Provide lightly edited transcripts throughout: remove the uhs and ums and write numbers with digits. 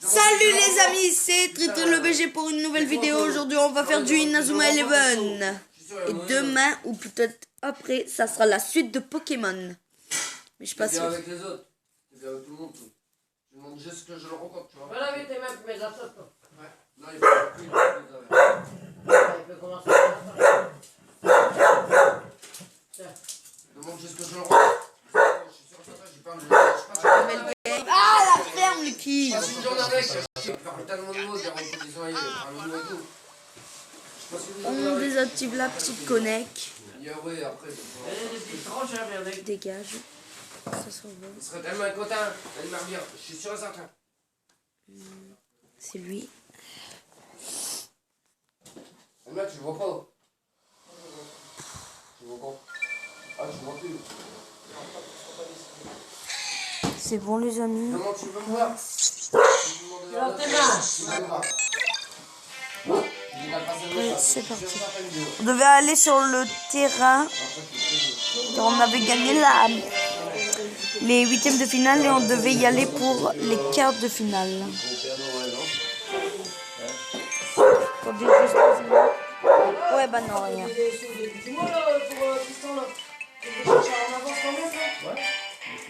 Salut les amis, c'est Triton le BG pour une nouvelle vidéo. Aujourd'hui on va faire du Inazuma Eleven. Et demain, ou peut-être après, ça sera la suite de Pokémon. Mais je suis pas sûr. avec les autres. C'est bien avec tout le monde. Je demande juste que je le rencontre, tu vois. Voilà, mais t'es même mes absents, toi. Ouais. Non, il faut plus. Il peut commencer par ça. Demande juste que je le rencontre. Je suis sûr que ça, j'y parle. Ah, la ferme, Lucky. Je passe une journée avec. Je vais faire tellement de mots, j'ai rencontré des gens, un mot et tout. On désactive la petite connect. Ouais, après. Elle est des petites tranches, hein, merde. Dégage. Ça s'en va. Il serait tellement content. Elle m'a bien. Je suis sûr et certain. C'est lui. Là, tu le vois pas. Tu le vois pas. Ah, tu le vois plus. C'est bon les amis. Comment tu veux me voir? Dans tes mains. C'est parti. On devait aller sur le terrain. Car on avait gagné les huitièmes de finale et on devait y aller pour les quarts de finale. Attendez juste un instant. Ouais, bah non, rien. Dis-moi là, pour Tristan là. Je vais chercher en avance quand même là. Ouais.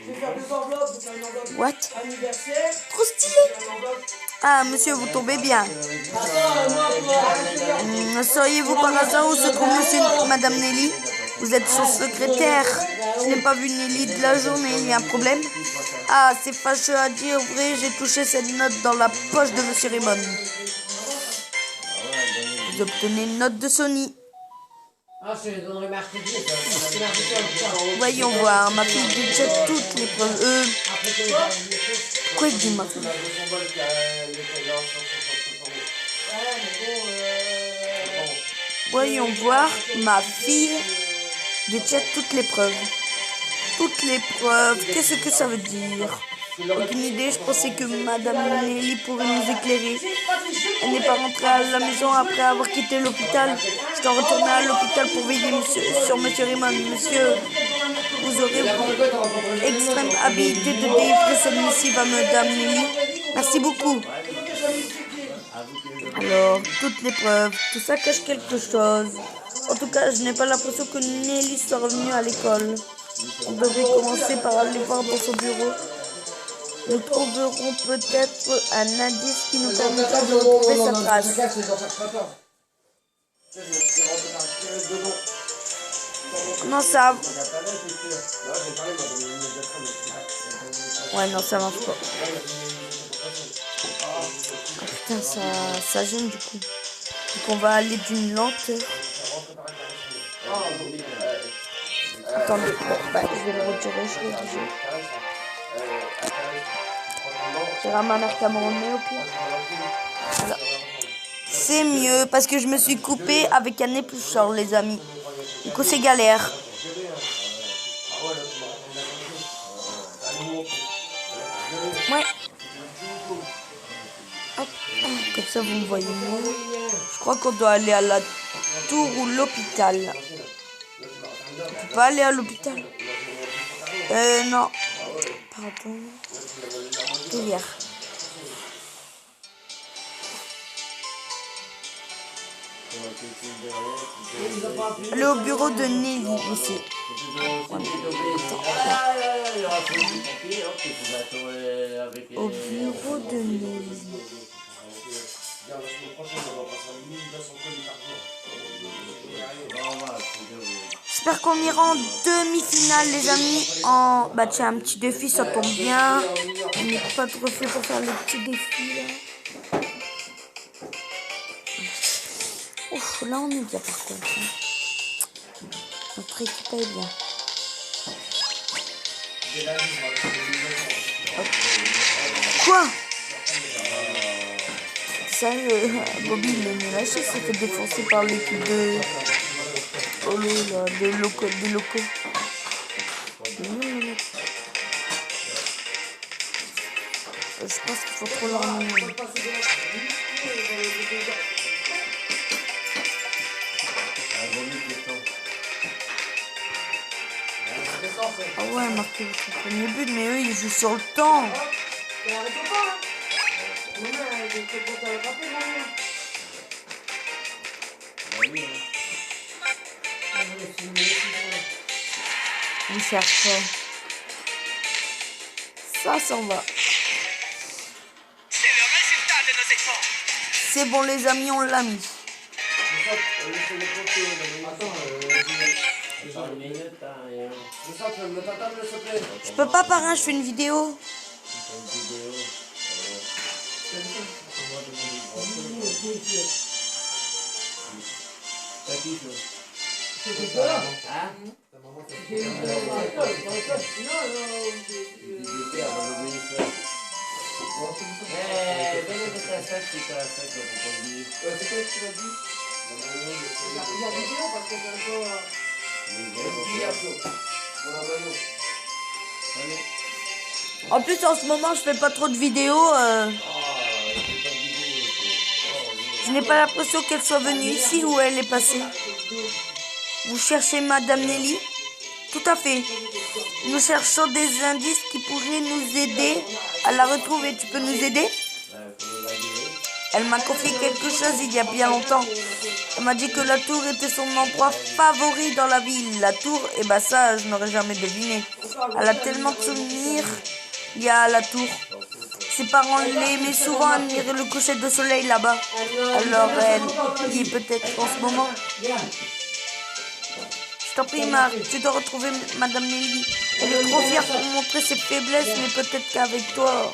Je vais faire deux enveloppes, donc une enveloppe What? anniversaire. Trop stylé. Une enveloppe. Ah, monsieur, vous tombez bien. Sauriez-vous par hasard où se trouve monsieur Madame Nelly? Vous êtes son secrétaire. Je n'ai pas vu Nelly de la journée. Il y a un problème? Ah, c'est fâcheux à dire vrai. J'ai touché cette note dans la poche de monsieur Raymond. Vous obtenez une note de Sony. Ah, c'est dans le mercredi. Voyons voir. Ma fille déteste toutes les preuves. Quoi il dit maintenant? Voyons voir. Ma fille déteste toutes les preuves. Toutes les preuves. Qu'est-ce que ça veut dire? Aucune idée. Je pensais que Madame Nelly pourrait nous éclairer. Elle n'est pas rentrée à la maison après avoir quitté l'hôpital. Je dois retourner à l'hôpital pour veiller sur monsieur Raymond. Monsieur, vous aurez extrême habilité de délivrer cette missive à Madame Nelly. Merci beaucoup. Alors, toutes les preuves, tout ça cache quelque chose. En tout cas, je n'ai pas l'impression que Nelly soit revenue à l'école. On devrait commencer par aller voir dans son bureau. Nous trouverons peut-être un indice qui nous permettra de retrouver sa trace. Comment ça? Ouais, non, ça marche pas. Oh, putain, ça gêne du coup. Donc on va aller d'une lenteur. Attendez, bah, je vais le retirer, je suis obligé. J'ai ramené un Camerounais au pire. Voilà. C'est mieux parce que je me suis coupé avec un éplucheur, les amis. Du coup, c'est galère. Ouais. Hop. Comme ça, vous me voyez mieux. Je crois qu'on doit aller à la tour ou l'hôpital. On peut pas aller à l'hôpital. Non. Pardon. Hier. Aller au bureau de Nelly ici. Au bureau de Nelly. J'espère qu'on ira en demi-finale, les amis. Bah tiens, un petit défi, ça tombe bien. On n'est pas trop fait pour faire les petits défis là. Ouf, là on est bien par contre. Notre équipe est bien. Hop. Quoi? Ça, Bobby il est nul à chier, s'est fait défoncer par l'équipe de... Oh là, des locaux. Je pense qu'il faut trop leur nommer. Ah ouais, marqué votre premier but, mais eux ils jouent sur le temps. Mais arrête pas, hein. Maman, elle est pour te rattraper, maman. On cherche pas. Ça s'en va. C'est le résultat de nos efforts. C'est bon les amis, on l'a mis. Je peux pas parrain, je fais une vidéo. En plus en ce moment je fais pas trop de vidéos. Je n'ai pas l'impression qu'elle soit venue ici où elle est passée. Vous cherchez Madame Nelly? Tout à fait. Nous cherchons des indices qui pourraient nous aider à la retrouver. Tu peux nous aider? Elle m'a confié quelque chose il y a bien longtemps. Elle m'a dit que la tour était son endroit favori dans la ville. La tour, eh ben ça, je n'aurais jamais deviné. Elle a tellement de souvenirs liés à la tour. Ses parents l'aimaient souvent admirer le coucher de soleil là-bas. Alors elle y est peut-être en ce moment. Je t'en prie, Marc, tu dois retrouver Madame Nelly. Elle est trop fière pour montrer ses faiblesses, mais peut-être qu'avec toi...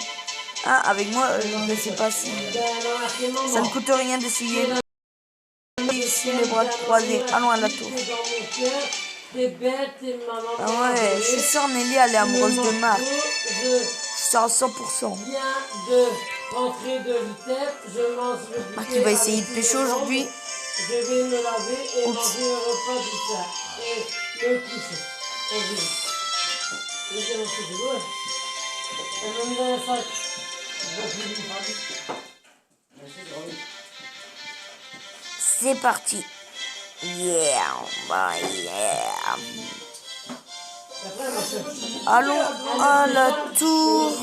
Hein, avec moi, je ne sais pas si... Ça ne coûte rien d'essayer. Ici, les bras croisés. Allons à la tour. Ah ouais, je suis sûre Nelly, elle est amoureuse de Marc. Je suis à 100%. Marc, il va essayer de pêcher aujourd'hui. Je vais me laver et manger un repas du soir. Et me coucher. Laissez-moi coucher, ouais. Elle m'a mis dans le sac. C'est parti. Yeah, bah yeah. Allons à la tour.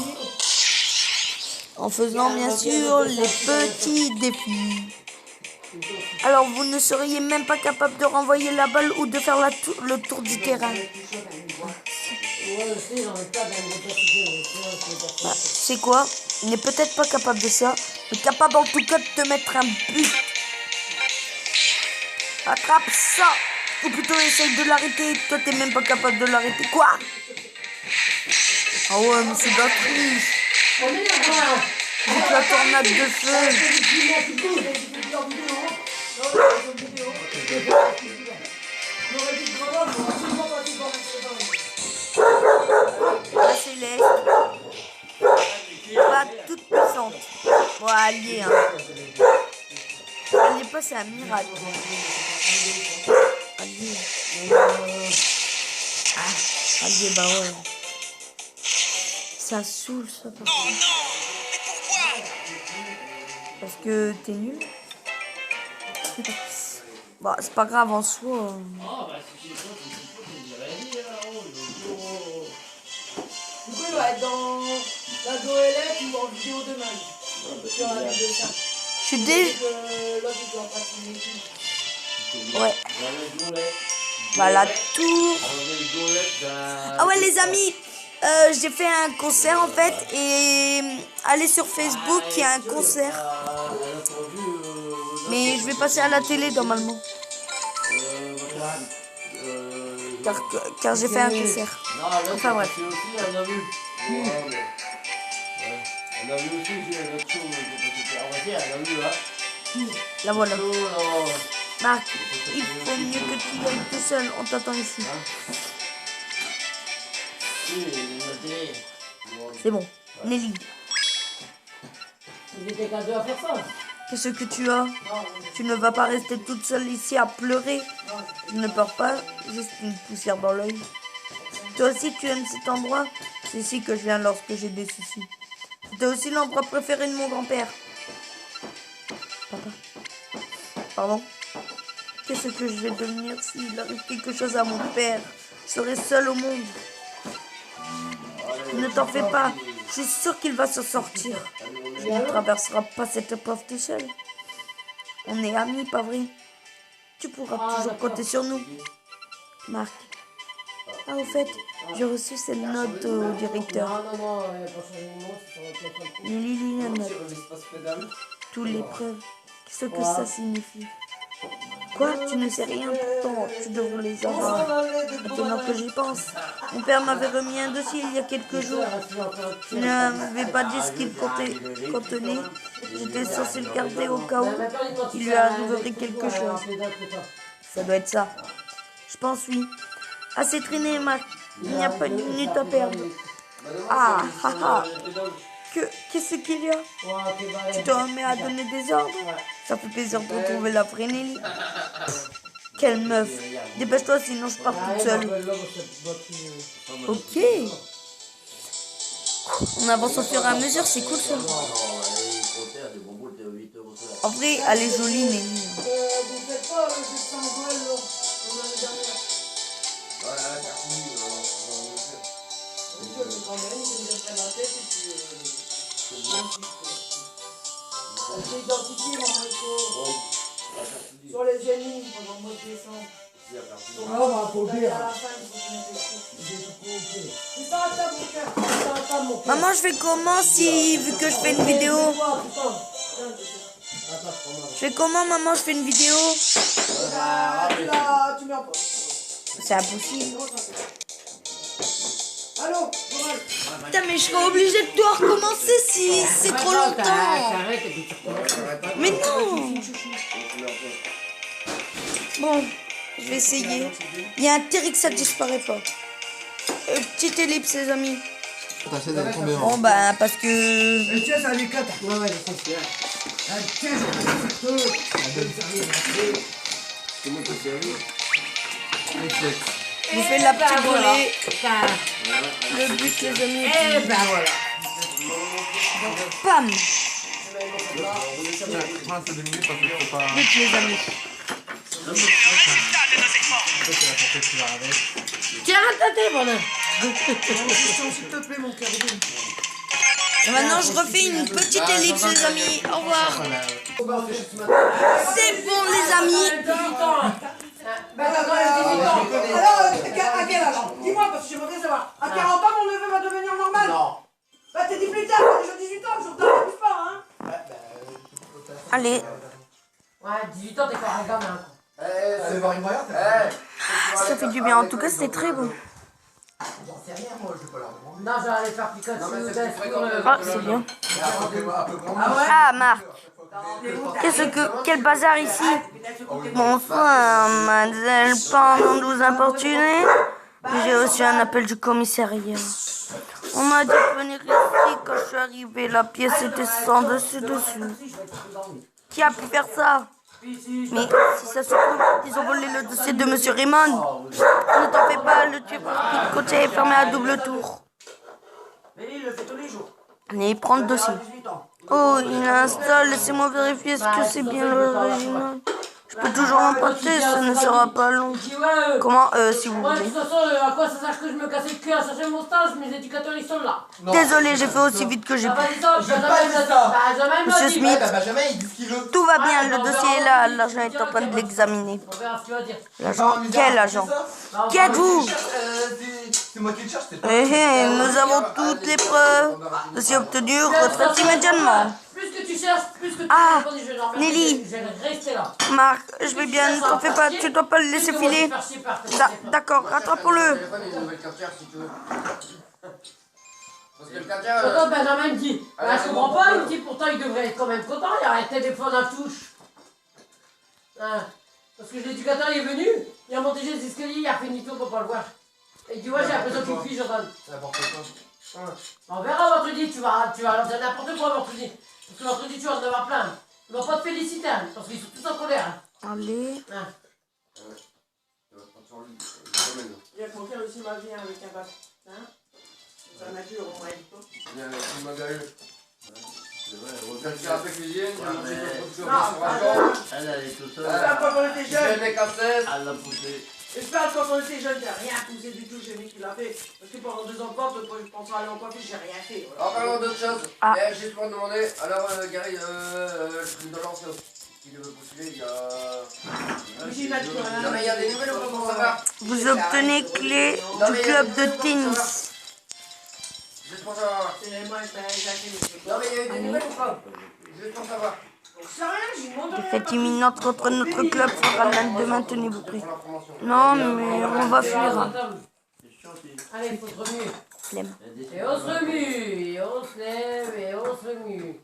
En faisant bien sûr les petits défis. Alors vous ne seriez même pas capable de renvoyer la balle ou de faire le tour du terrain. C'est quoi? Il n'est peut-être pas capable de ça, mais capable en tout cas de te mettre un but. Attrape ça! Ou plutôt essaye de l'arrêter. Toi t'es même pas capable de l'arrêter. Quoi? Ah ouais, mais c'est de la triche. Avec la tornade de feu. La Céleste. Pas toute puissante. Bon, allié, hein. Allié pas, c'est un miracle. Allié. Allié, bah ouais. Ça saoule, ça, par contre. Parce que t'es nul. Bah, c'est pas grave en soi. Du coup, il va être dans la goélette ou en vidéo demain. Sur la vidéo ça. Je suis déjà... L'autre, il doit pas. Ouais. Bah, la tour. Ah ouais, les amis. J'ai fait un concert en fait. Et allez sur Facebook, il y a un concert. Mais je vais passer à la télé normalement. Car j'ai fait un concert. Enfin bref. La voilà. Marc, il faut mieux que tu y ailles tout seul. On t'attend ici. C'est bon. Nelly. Il était qu'à deux à faire ça. Qu'est-ce que tu as? Tu ne vas pas rester toute seule ici à pleurer. Je ne pleure pas, juste une poussière dans l'œil. Toi aussi tu aimes cet endroit? C'est ici que je viens lorsque j'ai des soucis. C'était aussi l'endroit préféré de mon grand-père. Papa. Pardon? Qu'est-ce que je vais devenir s'il arrive quelque chose à mon père? Je serai seule au monde. Ne t'en fais pas. Je suis sûre qu'il va se sortir. Il ne traversera pas cette épreuve tout seul. On est amis, pas vrai? Tu pourras toujours compter sur nous. Marc. Ah, au fait, j'ai reçu cette note au directeur. Non, pas changer de nom, c'est sur le téléphone. Lily, la note. l'espace pédale. Tous les preuves. Qu'est-ce que ça signifie? Quoi? Tu ne sais rien? Pourtant, tu devrais les avoir. Maintenant que j'y pense. Mon père m'avait remis un dossier il y a quelques jours. Je n'avais pas dit ce qu'il contenait. J'étais censé le garder au cas où il lui arriverait quelque chose. Ça doit être ça. Je pense oui. Assez traîné, Marc. Il n'y a pas une minute à perdre. Ah, ah, ah. Qu'est-ce qu'il y a? Tu te remets à donner des ordres? Ça fait plaisir de retrouver la vraie Nelly. Quelle meuf. Dépêche-toi, sinon je pars toute seule. Ok. On avance au fur et à mesure, c'est cool ça. En vrai, elle est jolie, Nelly. Vous faites pas le jeu de Saint-Gaulle, là, comme l'année dernière. Je me promène, je me prends la tête et puis je vais identifier mon réseau sur les ennemis pendant le mois de décembre. À la fin, il faut que je mette les trucs. Tu sors à table, mon cœur. Tu sors à table, mon cœur. Maman, je fais comment si, vu que je fais une vidéo? Je fais comment, maman, je fais une vidéo? Tu mets en pause. C'est impossible. Allô, Laurel. Putain, mais je serais obligée de tout recommencer si c'est trop longtemps. Mais non. Bon, je vais essayer. Il y a un T-Rex, ça disparaît pas. Petite ellipse, les amis. Bon, bah, parce que... Tiens, ça les quatre. Ouais, c'est tiens, je vous fais la petite volée. Le but, les amis. Eh ben voilà. Pam. Pas... Vite, les amis. Tiens, ratatez, bonhomme. S'il te plaît, mon cœur. Et maintenant, je refais une petite ellipse, les amis. Au revoir. C'est bon, les amis. Alors, à quel âge? Dis-moi, parce que j'aimerais savoir. À 40 ans, mon neveu va devenir normal? Non. Bah, t'es dit plus tard, t'as déjà 18 ans, je ne t'abuse pas, hein? Allez. Ouais, 18 ans, t'es pas un gamin. C'est voir une moyenne. Ça fait du bien. En tout cas, c'était très bon. J'en sais rien, moi, je vais pas leur demander. Non, je vais aller faire Pikachu. Non, mais c'est plus fréquent. Ah, c'est bien. Ah ouais. Ah, Marc. Quel bazar ici? Bonsoir, mademoiselle, pardon de vous importuner. J'ai reçu un appel du commissariat. On m'a dit de venir ici. Quand je suis arrivé, la pièce était sans dessus. Qui a pu faire ça? Mais si ça se trouve, ils ont volé le dossier de Monsieur Raymond. Ne t'en fais pas, le tueur de côté est fermé à double tour. Mais il le fait tous les jours. Et prends le dossier. 18 ans. Oh, il installe, laissez-moi vérifier est-ce que c'est bien l'original. Je peux toujours emprunter, ce ne sera pas long. Comment si vous Ouais, de voulez. toute façon, à quoi ça sert que je me cassais le cul à chercher mon stage? Mes éducateurs, ils sont là. Désolé, j'ai fait aussi vite que j'ai T'as pu. pas dit ça? Benjamin, il l'a dit. Benjamin, il l'a Monsieur dit. Smith, Benjamin, il dit ce qu'il veut. tout va bien, le dossier est là, l'agent est en train de l'examiner. On verra ce qu'il va dire. L'agent, quel agent? Qui êtes-vous? C'est moi qui le cherche, c'est pas. Nous avons toutes les preuves. Dossier obtenu, retraite immédiatement. Plus que tu cherches, plus que tu Ah, réponds, je vais leur mettre- Nelly. Je vais rester là. Marc, je vais bien, ne t'en fais pas, tu dois pas le laisser filer. D'accord, rattrape-le. Une nouvelle cafetière si tu veux. Parce que le cafetière. Pourtant, Benjamin me dit, bah, je comprends pas, il me dit pourtant il devrait être quand même content, il a un téléphone à touche. Hein. Parce que l'éducateur il est venu, il a monté les escaliers, il a fait une tour pour pas le voir. Et il dit, ouais, j'ai l'impression qu'il fiche, Jordan. N'importe quoi. On verra vendredi, tu vas leur dire n'importe quoi vendredi. Parce que vendredi, tu vas en avoir plein. Ils vont pas te féliciter, hein, parce qu'ils sont tous en colère. Allez. Hein. Il y a mon cœur aussi m'a vient avec un bac. Hein? C'est un nature, au moins, il faut. Il y a une magaïe. C'est vrai, on va faire avec l'hygiène, il y a un petit peu de Non, restaurant. Elle est toute seule. c'est un peu pour les Je jeunes. fais mes cassettes. Elle l'a poussé. J'espère que quand on était jeune, t'as rien poussé du tout chez lui qui l'a fait. Parce que pendant 2 ans de vente, je pense aller en coiffure, j'ai rien fait. Voilà. En parlant d'autre chose, Ah. juste pour demander, alors Gary, le truc de lance, qui devait postuler, il y a... Non mais il y a des nouvelles ou pas pour savoir? Vous obtenez clé du club de tennis. Juste pour savoir. Non mais il y a eu des nouvelles ou pas? Juste pour savoir. Défaite imminente contre notre club fera mal demain, tenez-vous prêts. Non, mais on va fuir. Allez, il faut se remuer. Flemme. Et on se remue, et on se lève, et on se remue.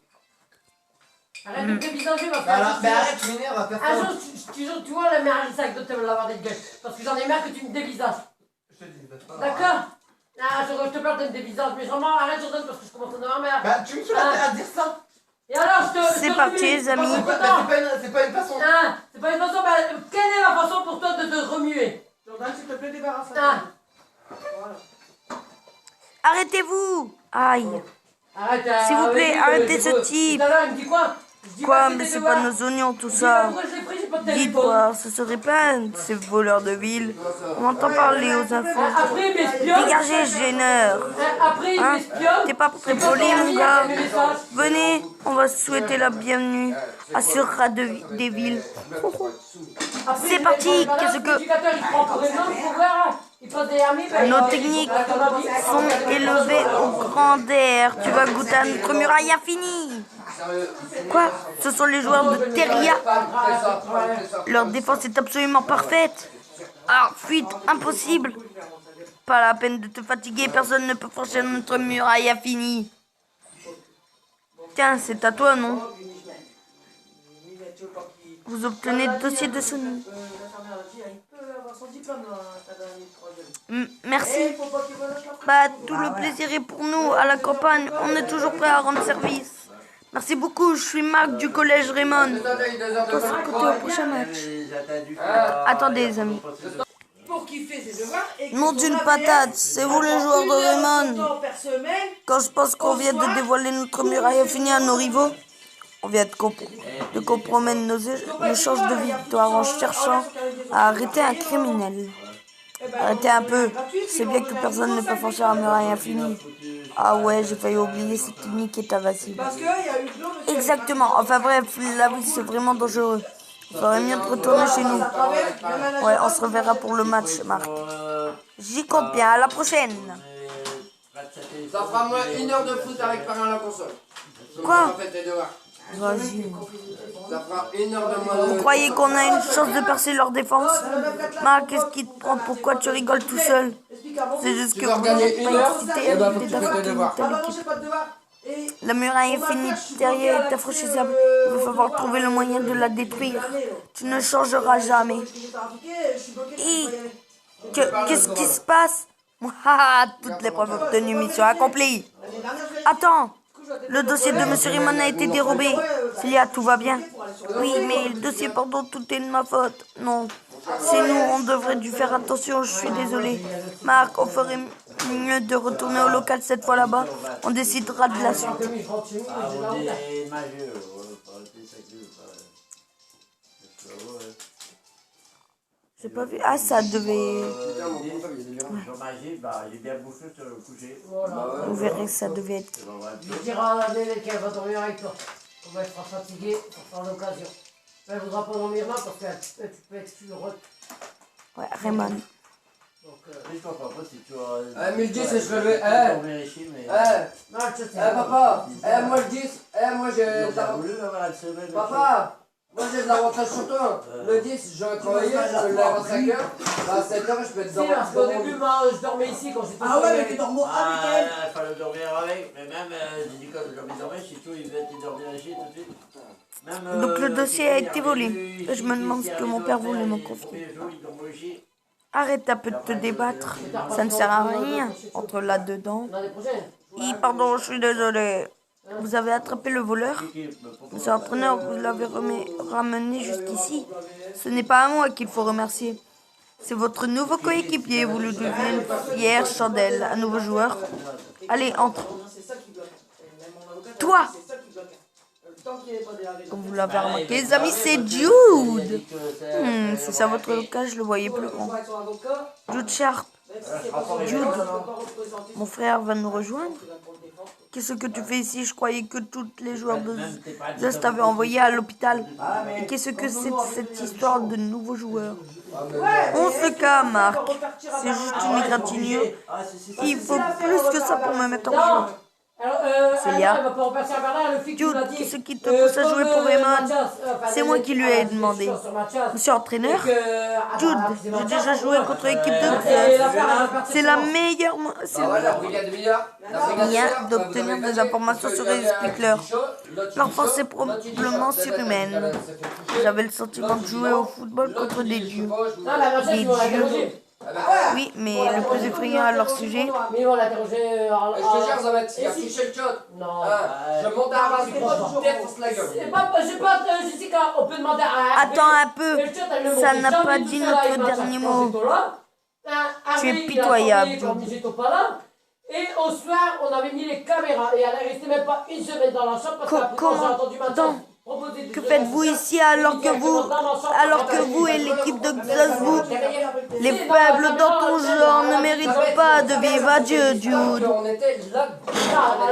Arrête de me dévisager, ma frère. Mais arrête, tu m'énerves, va faire Un ça. jour, tu vois la mère Alissa avec d'autres l'avoir des gueules. Parce que j'en ai marre que tu me dévisages. Je te dis, va pas. D'accord? Ah, je te parle de me dévisage, mais vraiment, arrête, Jordan, parce que je commence à en avoir marre. Bah, tu me fais la peine à dire ça. Et alors, je te. C'est parti, les amis. C'est pas une façon. Ah, c'est pas une façon, bah, quelle est la façon pour toi de te remuer? Jordan, s'il te plaît, débarrasse-toi. Ah, Voilà. Arrêtez-vous. Aïe. arrête, S'il vous plaît, vas-y, arrêtez je ce peux- type. Tout à l'heure, il me dit quoi? Je dis, Quoi, bah, mais tes c'est pas devoirs. nos oignons, tout Je dis, bah, ça. pourquoi je l'ai pris, j'ai pas de Dites téléphone. voir, ce serait pas un de ces voleurs de ville. On entend parler aux infos. Ah, après, il m'espionne. Dégagez, gêneur. Après, il Hein? m'espionne. T'es pas très C'est pas poli, permis, mon il y gars. a des messages. Venez, on va souhaiter la bienvenue à ce rat des villes. Après, C'est parti, qu'est-ce que- L'éducateur, il prend pour exemple pour voir, il passe derrière lui. ben, Nos il- techniques à ton avis, sont élevées au grand air. Tu vas goûter à notre muraille infinie. Quoi? Ce sont les joueurs de Teria. Leur défense est absolument parfaite. Ah, fuite, impossible. Pas la peine de te fatiguer, personne ne peut franchir notre muraille infinie. Tiens, c'est à toi, non? Vous obtenez le dossier de Sony. Merci. Bah, tout le plaisir est pour nous. À la campagne, on est toujours prêt à rendre service. Merci beaucoup, je suis Marc du collège Raymond. Passe à côté au prochain match. Attendez, les amis. Pour kiffer ses devoirs. Et que Nom son d'une affaire, patate, c'est vous les joueurs de une heure Raymond. temps par semaine. Quand je pense qu'on vient de dévoiler notre muraille infinie à nos rivaux, on vient de compromettre nos échanges de victoires en cherchant à arrêter un criminel. Arrêtez un peu, c'est bien que personne ne peut franchir la muraille infinie. Ah ouais, j'ai failli oublier, cette technique est invasive. Parce qu'il y a eu de l'eau, monsieur. Exactement, enfin bref, la vie c'est vraiment dangereux. Il faudrait mieux de retourner chez nous. Ouais, on se reverra pour le match, Marc. J'y compte bien, à la prochaine. Ça fera moins 1 heure de foot avec parrain à la console. Quoi? Faites tes devoirs. Vas-y. Ça fera 1 heure de moins Vous de... croyez qu'on a une chance de percer leur défense? Marc, qu'est-ce qui te prend? Pourquoi tu rigoles tout seul? C'est juste que Tu veux vous regagner n'êtes 1 pas heure, excité et à bah l'idée faut que tu fasses tes d'affronter une devoirs. telle Ah bah non, équipe. j'ai pas de devoir. Et La muraille infinie derrière est infranchissable. Il va falloir trouver le moyen de la détruire. Tu ne changeras jamais. Et qu'est-ce qui se passe? Ah, toutes les preuves obtenues, mission accomplie. Attends, le dossier de Monsieur Raymond a été dérobé. Célia, tout va bien? Oui, mais le dossier, pardon, tout est de ma faute. Non, c'est nous, on devrait dû faire attention, je suis désolé. Marc, on ferait mieux de retourner au local cette fois là-bas. On décidera de la suite. J'ai pas vu. Ah, ça devait. Vous verrez, ça devait être. Je dirai à Adèle qu'elle va dormir avec toi. On va être fatigué pour faire l'occasion. Elle ne voudra pas dormir là parce que tu peux être fureux. Ouais, Raymond. Donc, Mais le 10, je serais levé. non, je sais. Papa, moi le 10, moi j'ai... Papa, moi j'ai de l'avantage sur toi. Le 10, je vais travailler, je me lève à 5h. À 7h, je peux être Si, parce qu'au début, moi, je dormais ici quand j'étais Ah ouais, mais tu dors avec elle. Il fallait dormir avec, mais même, j'ai dit quand je dormais, si tout, il va te dormir ici tout de suite. Même, Donc le dossier a été volé. Je me demande ce que mon père voulait me confier. Arrête un peu de te débattre. Ça ne sert à rien. Entre là-dedans. l'année prochaine. Pardon, je suis désolé. Vous avez attrapé le voleur? Monsieur l'entraîneur, vous l'avez ramené jusqu'ici. Ce n'est pas à moi qu'il faut remercier. C'est votre nouveau coéquipier. Vous le devez une fière chandelle. Un nouveau joueur. Allez, entre. Toi! qu'il n'est pas délavé. Comme vous l'avez remarqué, les amis, c'est Jude. Si c'est à votre cas, je le voyais plus grand. Jude Sharp. Jude, mon frère va nous rejoindre. Qu'est-ce que tu fais ici? Je croyais que tous les joueurs de Zest t'avaient envoyé à l'hôpital. Et qu'est-ce que c'est cette histoire de nouveaux joueurs? On se calme, Marc. C'est juste une égratignure. Il faut plus que ça pour me mettre en jeu. Célia. Jude, qu'est-ce qui te pousse à jouer pour Raymond? C'est moi qui lui ai demandé. Monsieur entraîneur? Jude, j'ai déjà joué contre l'équipe de Xus. C'est la meilleure... Il y a d'obtenir des informations sur les expliqueurs. Leur force est probablement surhumaine. J'avais le sentiment de jouer au football contre des dieux. Des dieux. Oui, mais le plus effrayant à leur sujet. Mais on l'interrogeait. Je te jure, ça va être affiché le shot. Non. Je monte à la base, je défonce la gueule. Jessica, on peut demander à. Attends un peu. Ça n'a pas dit notre dernier mot. Tu es pitoyable. Et au soir, on avait mis les caméras et elle est restée même pas une semaine dans la chambre parce que j'ai entendu ma tante. Que faites-vous ici alors que vous et l'équipe de Xus, les faibles dans ton genre ne méritent pas de vivre à Dieu, Jude. On était là.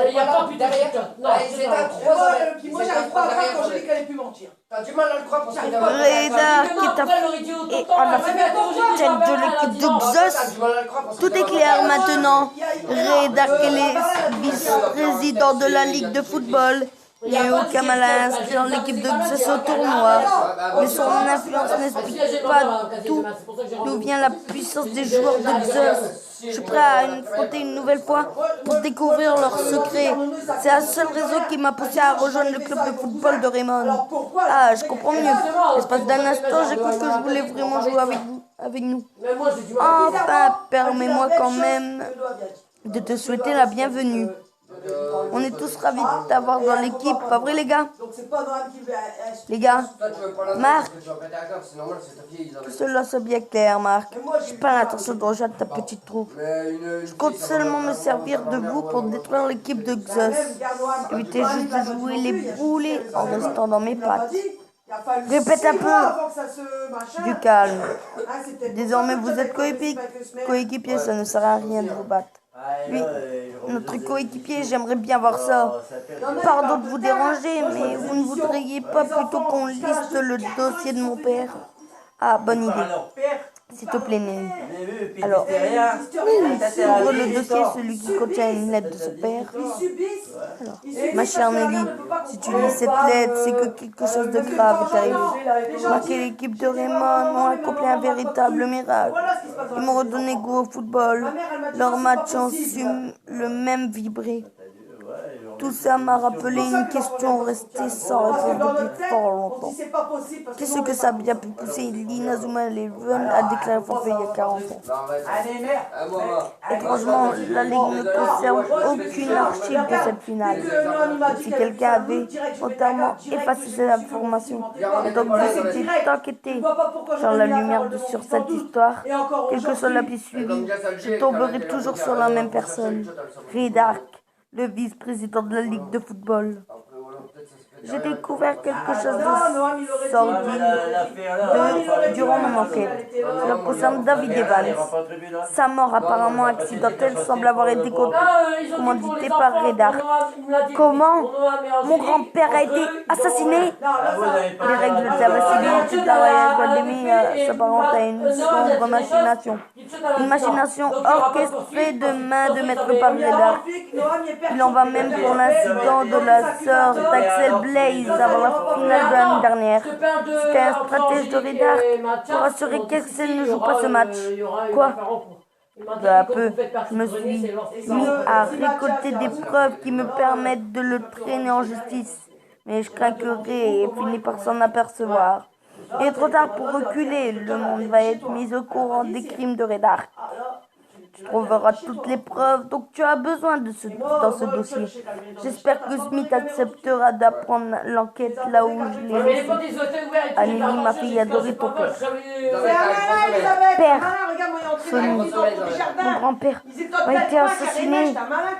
Il n'y a pas plus derrière. Non, c'était un 3 Puis moi, j'arrive pas à croire quand j'ai dit qu'elle allait plus mentir. T'as du mal à le croire parce que Reda qui t'a et à la tête de l'équipe de Xus. Tout est clair maintenant. Reda et les vice-présidents de la Ligue de football. Léo Kamala inscrit dans l'équipe de Xus au tournoi. Mais son influence n'explique pas tout. D'où vient la puissance des joueurs de Xus. Je suis prêt à affronter une nouvelle fois pour découvrir leurs secrets. C'est la seule raison qui m'a poussé à rejoindre le club de football de Raymond. Ah, je comprends mieux. L'espace d'un instant, j'ai cru que je voulais vraiment jouer avec nous. Enfin, permets-moi quand même de te souhaiter la bienvenue. On est tous ravis de t'avoir dans l'équipe, pas vrai les gars? Les gars, Marc, que cela soit bien clair, Marc. J'ai pas l'intention de rejoindre ta petite troupe. Je compte seulement me servir de vous pour détruire l'équipe de Xus. Évitez juste de jouer les boulets en restant dans mes pattes. Répète un peu. Du calme. Désormais vous êtes coéquipiers, ça ne sert à rien de vous battre. Oui, notre coéquipier, j'aimerais bien voir ça. Pardon de vous déranger, mais vous ne voudriez pas plutôt qu'on liste le dossier de mon père? Ah, bonne idée. S'il te plaît, Nelly. Alors, ouvre le dossier, celui qui contient une lettre de son père. Alors, ma chère Nelly, si tu lis cette lettre, c'est que quelque chose de grave est arrivé. Marc et l'équipe de Raymond ont accompli un véritable miracle. Ils m'ont redonné goût au football. Leurs matchs ont su le même vibrer. Tout ça m'a rappelé une question restée sans réponse depuis fort longtemps. Qu'est-ce que ça a bien pu pousser l'Inazuma Eleven à déclarer forfait il y a 40 ans? Étrangement, la Ligue ne conserve aucune archive de cette finale. Si quelqu'un avait entièrement effacé cette information, donc vous étiez enquêté sur la lumière sur cette histoire, quelle que soit la piste suivie, je tomberai toujours sur la même personne, Reda, le vice-président de la Ligue de football. J'ai découvert quelque chose de sordide durant mon enquête. Cela concerne David Evans. Sa mort apparemment accidentelle semble avoir été commanditée par Reda. Comment? Mon grand-père a été assassiné? Les règles de la civilité de la Royal Academy s'apparentent à une sombre machination. Une machination orchestrée de main de maître par Reda. Il en va même pour l'incident de la sœur d'Axel Blaze avant la finale de l'année dernière. C'était un stratège de Reda pour assurer qu'Axel ne joue pas ce match. Quoi? Peu à peu, je me suis mis à récolter des preuves qui me permettent de le traîner en justice. Mais je crains que Ray ait fini par s'en apercevoir. Il est trop tard pour reculer. Le monde va être mis au courant des crimes de Reda. Tu trouveras toutes les preuves dont tu as besoin dans ce dossier. J'espère que Smith acceptera d'apprendre l'enquête là où je l'ai laissée. Anneli, ma fille adorée ton père. Père, Sonny, mon grand-père a été assassiné.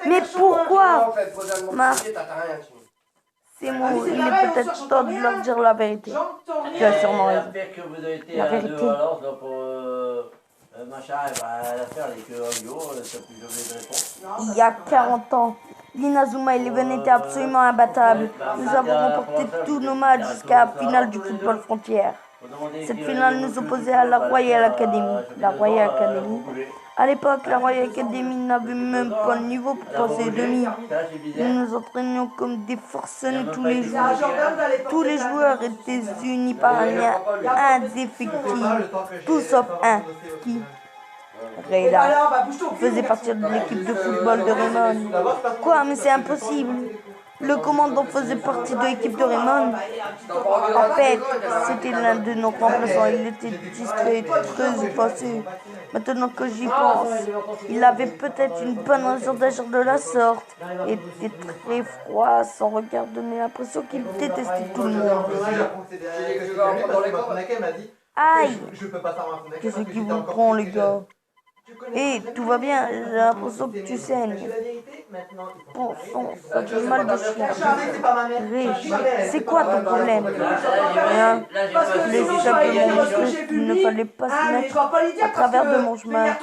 Mais pourquoi? Marc, Ces mots, il est peut-être temps de leur dire la vérité. J'entends Tu as rien. sûrement raison. La paire que vous avez été La à vérité. deux alors, donc machin, elle va faire les queues en bio, t'as plus jamais de réponse. Il y a 40 ans, l'Inazuma Eleven était absolument imbattable. Nous avons remporté tous nos matchs jusqu'à la finale du football frontière. Cette finale nous opposait à la Royal Academy. La Royal Academy. À l'époque, la Royal Academy n'avait même pas le niveau pour passer demi. Nous nous entraînions comme des forcenés tous les jours. Tous les joueurs étaient unis par un lien indéfectible. Tout sauf un. Qui? Reda. Il faisait partie de l'équipe de football de Raymond. Quoi? Mais c'est impossible. Le commandant faisait partie de l'équipe de Raymond. En fait, c'était l'un de nos remplaçants. Il était discret et très effacé. Maintenant que j'y pense, il avait peut-être une bonne raison d'agir de la sorte. Il était très froid, sans regard, donnait l'impression qu'il détestait tout le monde. Aïe! Qu'est-ce qui vous prend, les gars? Et tout va bien, j'ai l'impression que tu saignes. Bon sang, ça fait mal de chien. Ré, c'est quoi ton problème? Rien. Les simplement montrer qu'il ne fallait pas se mettre à travers de mon chemin.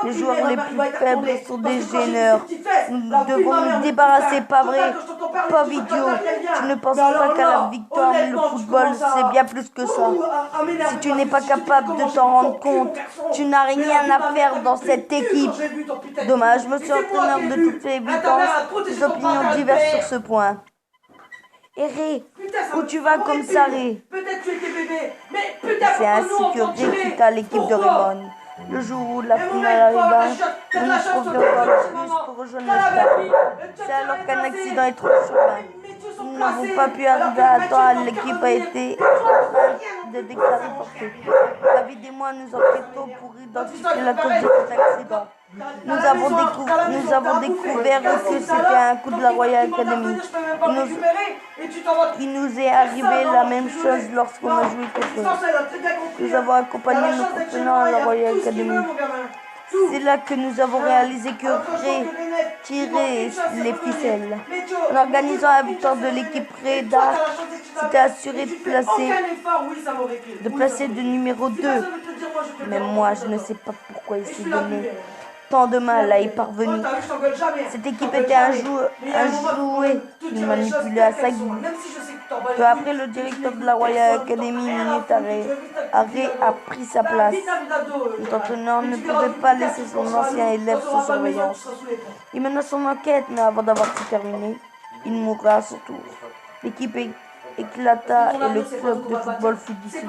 Les joueurs les plus faibles sont des gêneurs. Nous devons nous débarrasser, pas vrai? Pas idiot. Tu ne penses pas qu'à la victoire, le football, c'est bien plus que ça. Si tu n'es pas capable de t'en rendre compte, tu n'as rien à faire dans cette équipe. Dommage, monsieur entraîneur de toutes les évidences, des opinions diverses sur ce point. Et Ré, où tu vas comme ça, Ré? C'est ainsi que Ré quitta l'équipe de Raymond. Le jour où la finale arriva, nous nous trouvions dans le bus pour rejoindre le stade. C'est alors qu'un accident est trop survenu. Nous n'avons pas pu arriver à temps, l'équipe a été de déclarer forfait. David et moi nous enquêtons pour identifier la cause de cet accident. Nous avons découvert que c'était un coup de la Royal Academy. Il nous est arrivé la même chose lorsqu'on a joué contre eux. Nous avons accompagné nos partenaires à la Royal Academy. C'est là que nous avons réalisé que Ré tirait les ficelles. En organisant la victoire de l'équipe Reda, c'était assuré de placer de numéro 2. Mais moi, je ne sais pas pourquoi il s'est donné tant de mal à y parvenir. Cette équipe était un jouet qu'il manipulait à sa guise. Peu après, le directeur de la Royal Academy, Ré a pris sa place. L'entraîneur ne pouvait pas laisser son ancien élève sans surveillance. Il mena son enquête, mais avant d'avoir tout terminé, il mourra à son tour. L'équipe éclata et le club de football fut dissous.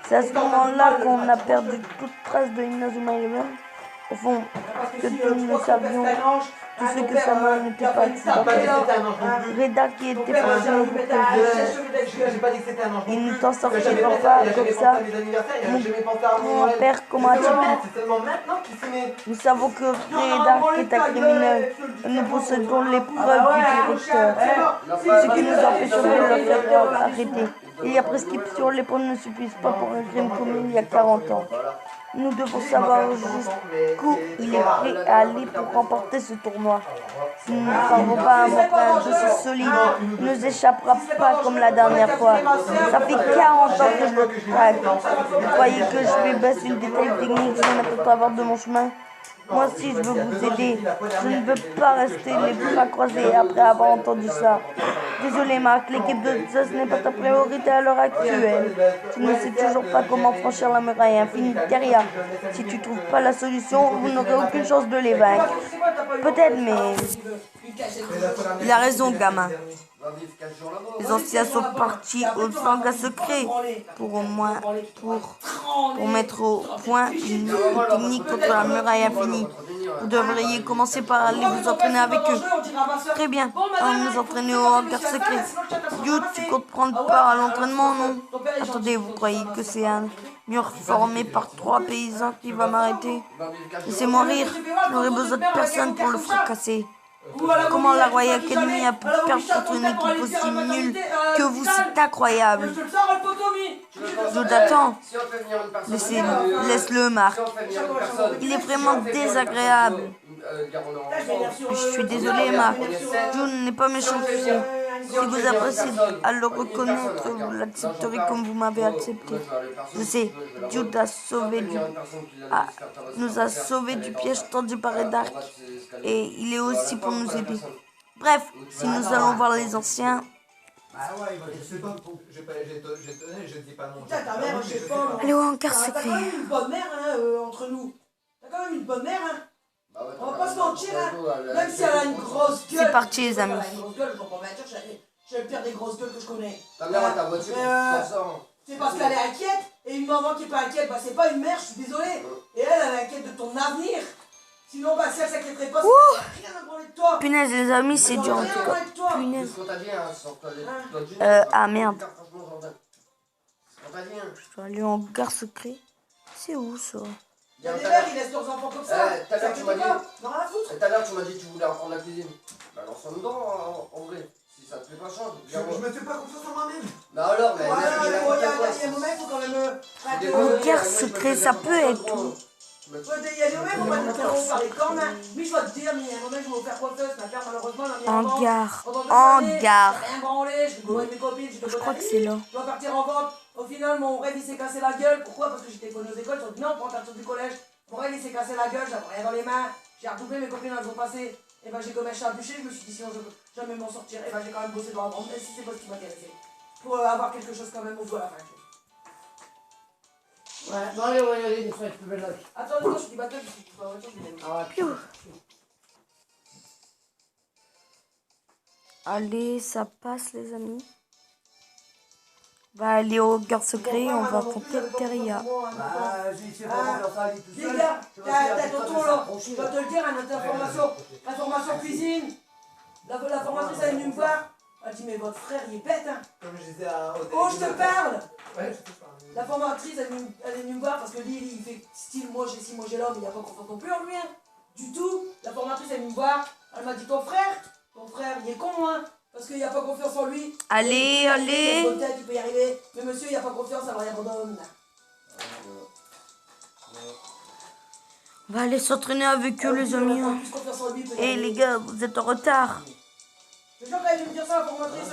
C'est à ce moment-là qu'on a perdu toute trace de Inazuma Eleven. Au fond, que tous nous savions, tout ce que sa main n'était pas accidentel. Reda qui était forcément pour il ne t'en sortira pas comme ça. Mon père, comment as-tu pu? Nous savons que Reda est un criminel et nous possédons les preuves du directeur. Ce qui nous empêchera de le faire arrêter. Il y a prescription, les preuves ne suffisent pas pour un crime commis il y a 40 ans. Nous devons savoir jusqu'où il est prêt à aller pour remporter ce tournoi. Si nous ne parvenons pas à montrer un dossier solide, il ne nous échappera pas comme la dernière fois. Ça fait 40 ans que je le traque. Vous croyez que je vais baisser une détail technique sur n'importe travers de mon chemin? Moi aussi, je veux vous aider. Je ne veux pas rester les bras croisés après avoir entendu ça. Désolé, Marc, l'équipe de Zeus n'est pas ta priorité à l'heure actuelle. Tu ne sais toujours pas comment franchir la muraille infinie de Caria. Si tu trouves pas la solution, vous n'aurez aucune chance de les vaincre. Peut-être, mais... Il a raison, gamin. Les anciens sont partis au Sangha secret pour mettre au point une technique contre la muraille infinie. Vous devriez commencer par aller vous entraîner avec eux. Très bien, allons nous entraîner au hangar secret. Yo, tu comptes prendre part à l'entraînement, non? Attendez, vous croyez que c'est un mur formé par 3 paysans qui va m'arrêter? Laissez-moi rire, je n'aurai besoin de personne pour le fracasser. Comment la Royal Academy a pu perdre contre une équipe aussi nulle que vous? C'est incroyable. Jonathan, laisse-le, Marc. Il est vraiment désagréable. Je suis désolé, Marc. June n'est pas méchant, tu sais. Si vous appréciez à le reconnaître, vous l'accepterez comme vous m'avez accepté. Je sais, Jude nous a sauvés du piège tendu par Dark. Et il est aussi pour nous aider. Bref, si nous allons voir les anciens... Ah ouais, je sais pas, je dis pas non. Putain, ta mère, je sais pas. Allez, au hangar T'as quand secret. même une bonne mère, hein, entre nous. T'as quand même une bonne mère, hein. On va pas se mentir, hein. Même si elle a une grosse gueule. C'est parti, les amis. Elle a une grosse gueule, je comprends pas. Je vais le pire des grosses gueules que je connais. Ta mère a ta voiture, C'est parce qu'elle est inquiète. Et une maman qui est pas inquiète, bah c'est pas une mère, je suis désolé. Et elle est inquiète de ton avenir. Sinon, bah si elle s'inquiéterait pas, c'est rien à branler de toi. Punaise, les amis, c'est dur en Rien tout à cas. branler de toi. Punaise. C'est ce qu'on t'a dit, hein, sur toi. Ah merde. C'est ce qu'on t'a dit, hein. Je vais aller en hangar secret. C'est où ça? Il y a des mères, ils laissent leurs enfants comme ça. Tout à l'heure, tu m'as dit. Non, rien à foutre. Et tout à l'heure, tu m'as dit que tu voulais apprendre la cuisine. Bah, lance-en dedans, en vrai. Si ça te plaît pas, change. Je me fais pas confiance en moi-même. Bah alors, mais. Ouais, il y a un moment, il faut quand même. Hangar secret, ça peut être où? Il y a des moments, on va nous faire par les cornes. Mais je dois te dire, mais il y a un moment, je vais me faire coiffeuse. Ma père, malheureusement, elle a mis Hangar. Pendant des Hangar. années, rien branlé, je connais mes copines, Je crois que c'est là. Je dois partir en vente. Au final, mon rêve il s'est cassé la gueule. Pourquoi? Parce que j'étais connu aux écoles. Ils ont dit non, prends ta du collège. Mon rêve il s'est cassé la gueule, j'avais rien dans les mains. J'ai redoublé, mes copines elles ont passé. Et ben j'ai commencé à bûcher. Je me suis dit sinon je peux jamais m'en sortir. Et ben j'ai quand même bossé dans la vente, même si c'est pas ce qui m'intéressait. Pour avoir quelque chose quand même au bout à la fin. Ouais, bon allez, on va y aller, des fois, plus belle la vie. Attends, je suis du bateau, je suis pas en voiture, je vais Ah ouais. Piou. Allez, ça passe les amis. On va aller au hangar secret et on va affronter Teria. J'ai essayé de faire ça aller tout Les seul. gars, t'as tonton là, je dois te le dire, à notre information, la formation cuisine, la formatrice elle est venue me voir, elle dit mais votre frère il est bête hein. Comme je disais à Oh je te parle. Ouais, je te parle. La formatrice elle est venue me voir parce que lui il fait style moi j'ai si moi j'ai l'homme, il n'y a pas confiance non plus en lui hein. Du tout, la formatrice elle est venue me voir, elle m'a dit ton frère il est con hein. Parce qu'il n'y a pas confiance en lui. Allez, allez. Peut-être il peut y arriver, mais monsieur il n'y a pas confiance alors il abandonne. On va aller s'entraîner avec eux les amis. Hein. Et les gars, vous êtes en retard. Je jure qu'elle vient me dire ça la formatrice.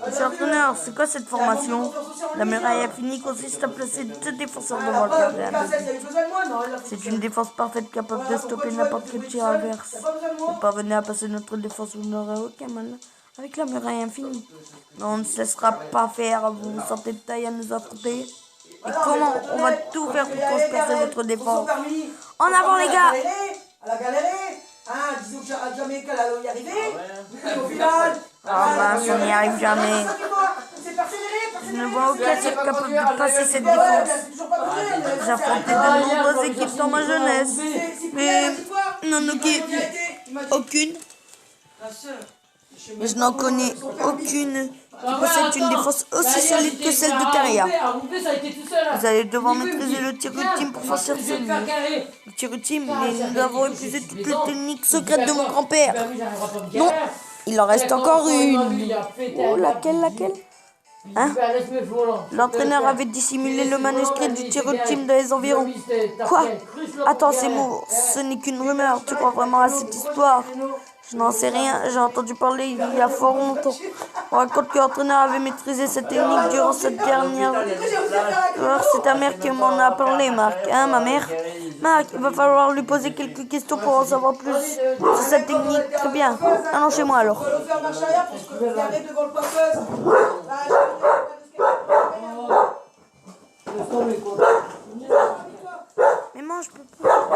Monsieur l'entraîneur, c'est quoi cette formation? La muraille infinie consiste à placer deux défenseurs devant le gardien. C'est une défense parfaite capable de stopper n'importe quel tir adverse. Vous parvenez à passer notre défense, vous n'aurez aucun mal avec la muraille infinie. Mais on ne se laissera pas faire, vous vous sentez de taille à nous affronter. Et comment on va tout faire pour transpercer votre défense? En avant les gars! Elle a galéré. Hein, disons que jamais qu'elle allait y arriver. Au final. Ah mince, on n'y arrive jamais. C'est persévérer. Je ne vois aucun tir capable de passer cette défense. J'ai affronté de nombreuses équipes dans ma jeunesse. Mais non, aucune. Mais je n'en connais aucune qui possède une défense aussi solide que celle de Teria. Vous allez devoir maîtriser le tir ultime pour sortir de cette vie. Le tir ultime, mais nous avons épuisé toutes les techniques secrètes de mon grand-père. Non, il en reste encore une. Oh, laquelle? Hein? L'entraîneur avait dissimulé le manuscrit du tir ultime dans les environs. Quoi? Attends, ces mots, ce n'est qu'une rumeur. Tu crois vraiment à cette histoire? Je n'en sais rien, j'ai entendu parler il y a fort longtemps. On raconte que l'entraîneur avait maîtrisé cette technique durant cette dernière... Alors c'est ta mère qui m'en a parlé, Marc. Hein, ma mère? Marc, il va falloir lui poser quelques questions pour en savoir plus sur cette technique. Très bien. Allons chez moi alors. Mais moi, je peux pas.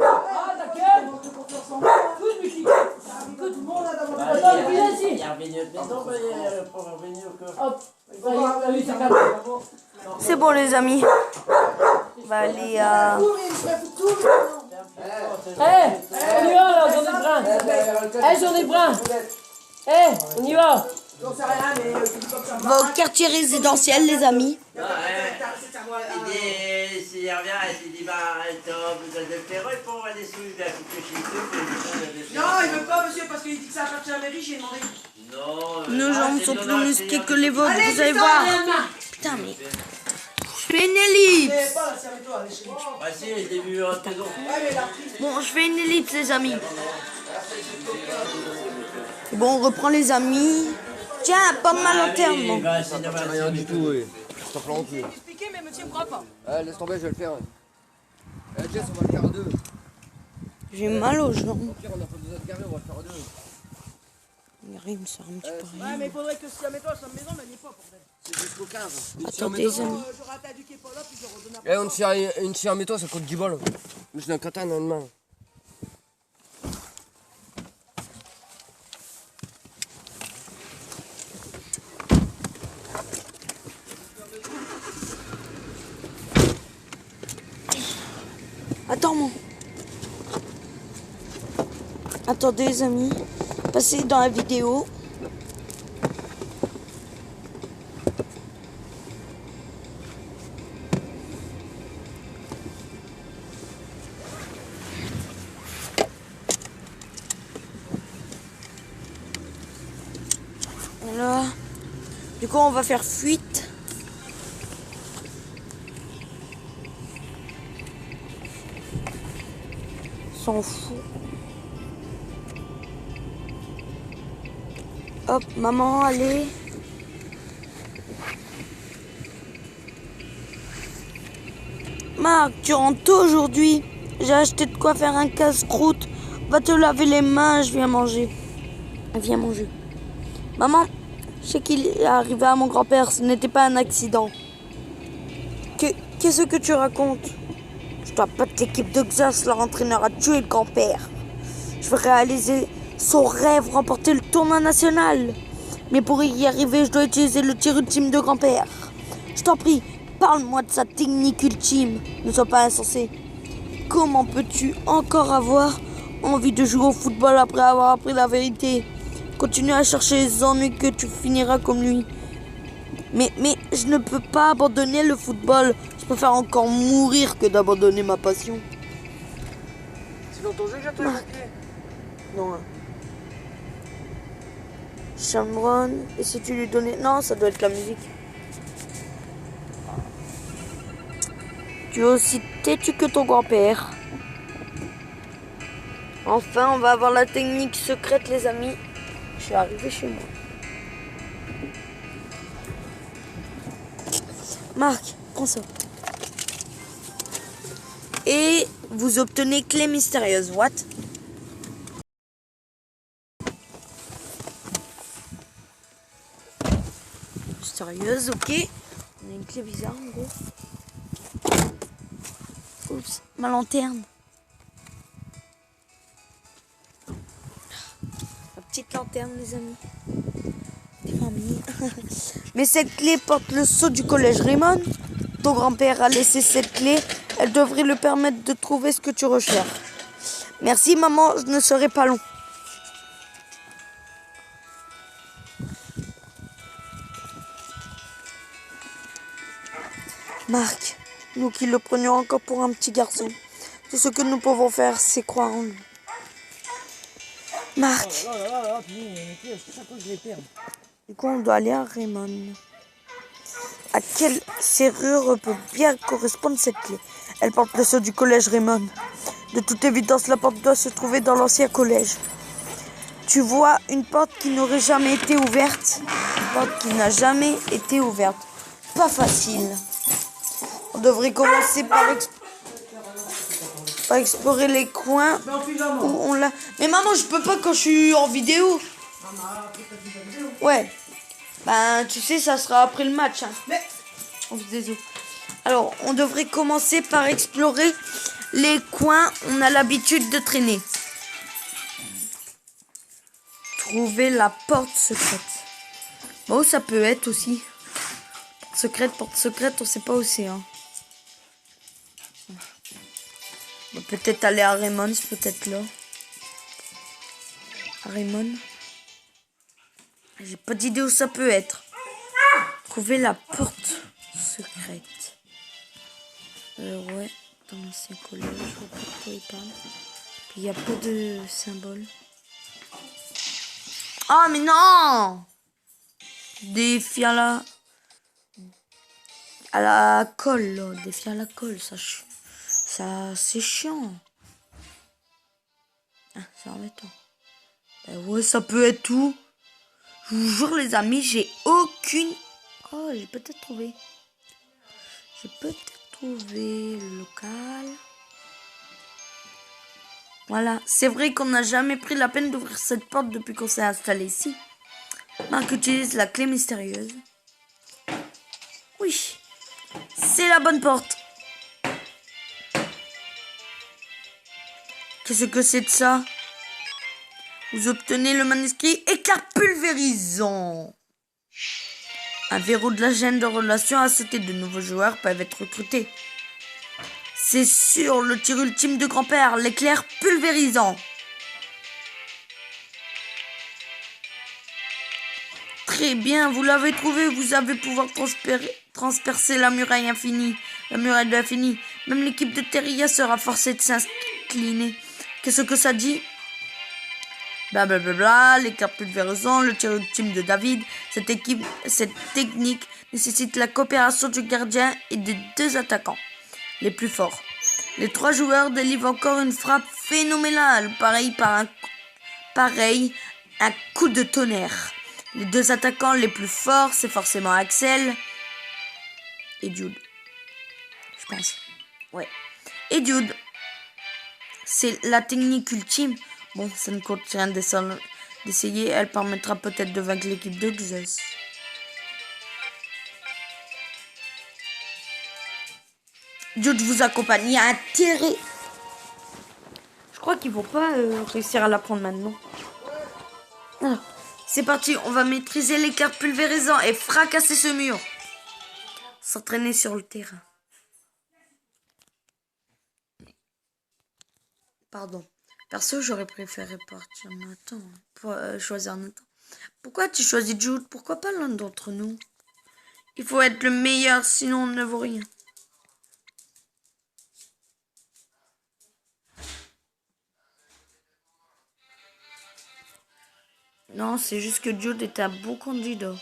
Ah, t'inquiète. Écoute, Michi. Écoute, tout le monde là dans mon... Attends, il est ici. Il est revenu de maison, mais il est pas revenu au corps. Hop. Oui, c'est calme. C'est bon, les amis. On va aller à... On y va là, journée de brin. Journée de brin. On y va. On va au quartier résidentiel, les amis. Non, il dit, s'il revient, il dit, bah, t'as besoin de faire, il faut avoir des sous, il a coupé chez eux. Non, il veut pas, monsieur, parce qu'il dit que ça appartient à la mairie, j'ai demandé. Non, Nos jambes sont plus musclées que les vôtres, vous allez voir. Putain, mais... Je fais une ellipse. Bah si, je l'ai vu en saison. Bon, je fais une ellipse, les amis. C'est bon, on reprend les amis. Tiens, pas de ma lanterne. Bon. Bah, c'est dommage. Rien du tout, oui. Je t'en plante plus. Expliquer, mais monsieur me croit pas. Laisse tomber, je vais le faire. Jess, on va le faire à deux. J'ai mal aux jambes. Au pire, on n'a pas besoin de garer, on va le faire à deux. Il me sort un petit peu Ouais, mais il faudrait que si à toi, sa maison, elle n'y est pas, bordel. C'est jusqu'au 15. Attendez, les amis. J'aurais attendu qu'il est pas là, puis je redonne Eh, une scie en métaux, ça coûte 10 balles. Mais j'ai un katana dans une main. Attends, moi. Attendez, les amis. Passez dans la vidéo. Voilà. Du coup, on va faire fuite. S'en fout. Hop, maman, allez. Marc, tu rentres tôt aujourd'hui. J'ai acheté de quoi faire un casse-croûte. Va te laver les mains, je viens manger. Viens manger. Maman, je sais qu'il est arrivé à mon grand-père, ce n'était pas un accident. Qu'est-ce que tu racontes? Je dois battre l'équipe de Xas, leur entraîneur a tué le grand-père. Je veux réaliser son rêve, remporter le tournoi national. Mais pour y arriver, je dois utiliser le tir ultime de grand-père. Je t'en prie, parle-moi de sa technique ultime. Ne sois pas insensé. Comment peux-tu encore avoir envie de jouer au football après avoir appris la vérité? Continue à chercher les ennuis que tu finiras comme lui. Mais je ne peux pas abandonner le football. Je préfère encore mourir que d'abandonner ma passion. C'est dans ton jeu que j'attends évacué. Non. Shamron, et si tu lui donnais... Non, ça doit être la musique. Tu es aussi têtu que ton grand-père. Enfin, on va avoir la technique secrète, les amis. Je suis arrivé chez moi. Marc, prends ça. Et vous obtenez clé mystérieuse. What? Mystérieuse, ok. On a une clé bizarre en gros. Oups, ma lanterne. Ma petite lanterne, les amis. Des familles. Mais cette clé porte le sceau du collège Raymond. Ton grand-père a laissé cette clé. Elle devrait lui permettre de trouver ce que tu recherches. Merci maman, je ne serai pas long. Marc, nous qui le prenions encore pour un petit garçon, tout ce que nous pouvons faire, c'est croire en lui. Marc. Du coup, on doit aller à Raymond. À quelle serrure peut bien correspondre cette clé? Elle porte le sceau du collège Raymond. De toute évidence, la porte doit se trouver dans l'ancien collège. Tu vois une porte qui n'aurait jamais été ouverte. Une porte qui n'a jamais été ouverte. Pas facile. On devrait commencer par explorer les coins où on l'a... Mais maman, je peux pas quand je suis en vidéo. Ouais. Ben, tu sais, ça sera après le match. Hein. Mais... Oh, désolé. Alors, on devrait commencer par explorer les coins où on a l'habitude de traîner. Trouver la porte secrète. Bon, ça peut être aussi. Porte secrète, on sait pas où c'est. Hein. On va peut-être aller à Raymond, c'est peut-être là. À Raymond. J'ai pas d'idée où ça peut être. Trouver la porte secrète. Ouais, dans l'ancien collège, je vois pas de quoi il parle. Puis il y a pas de symbole. Ah, mais non! Défi à la colle, là. Défi à la colle, ça c'est chiant. Ah, c'est embêtant. Ouais, ça peut être tout. Je vous jure, les amis, j'ai aucune... Oh, j'ai peut-être trouvé. J'ai peut-être trouvé le local. Voilà. C'est vrai qu'on n'a jamais pris la peine d'ouvrir cette porte depuis qu'on s'est installé ici. Marc utilise la clé mystérieuse. Oui. C'est la bonne porte. Qu'est-ce que c'est de ça? Vous obtenez le manuscrit éclair pulvérisant. Un verrou de la chaîne de relation a sauté. De nouveaux joueurs peuvent être recrutés. C'est sur le tir ultime de grand-père, l'éclair pulvérisant. Très bien, vous l'avez trouvé. Vous allez pouvoir transpercer la muraille infinie. La muraille de l'infini. Même l'équipe de Terria sera forcée de s'incliner. Qu'est-ce que ça dit? Blablabla, l'éclair pulvérisant, le tir ultime de David. Cette technique nécessite la coopération du gardien et des 2 attaquants les plus forts. Les 3 joueurs délivrent encore une frappe phénoménale, pareil, un coup de tonnerre. Les 2 attaquants les plus forts, c'est forcément Axel et Jude. Je pense. Ouais. Et Jude. C'est la technique ultime. Bon, ça ne coûte rien d'essayer. Elle permettra peut-être de vaincre l'équipe de Xus. Jude vous accompagne. Il y a intérêt. Je crois qu'ils vont pas réussir à la prendre maintenant. Alors, c'est parti. On va maîtriser l'éclair pulvérisant et fracasser ce mur. S'entraîner sur le terrain. Pardon. Perso, j'aurais préféré partir Nathan. Pour choisir Nathan. Pourquoi tu choisis Jude? Pourquoi pas l'un d'entre nous? Il faut être le meilleur, sinon on ne vaut rien. Non, c'est juste que Jude est un bon candidat.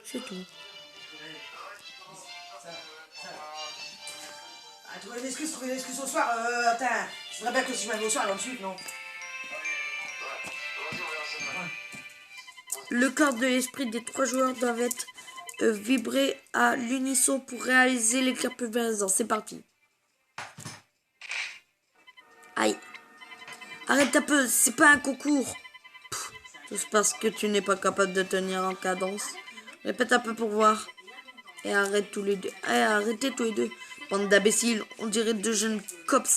C'est tout. Trouver une excuse au soir. Attends, je voudrais bien que si je m'avais au soir, ensuite, non. Le corps de l'esprit des 3 joueurs doivent être vibrés à l'unisson pour réaliser l'éclair pulvérisant. C'est parti. Aïe. Arrête un peu, c'est pas un concours. Tout parce que tu n'es pas capable de tenir en cadence. Répète un peu pour voir. Et arrête tous les deux. Arrêtez tous les deux. Bande d'imbéciles, on dirait 2 jeunes coqs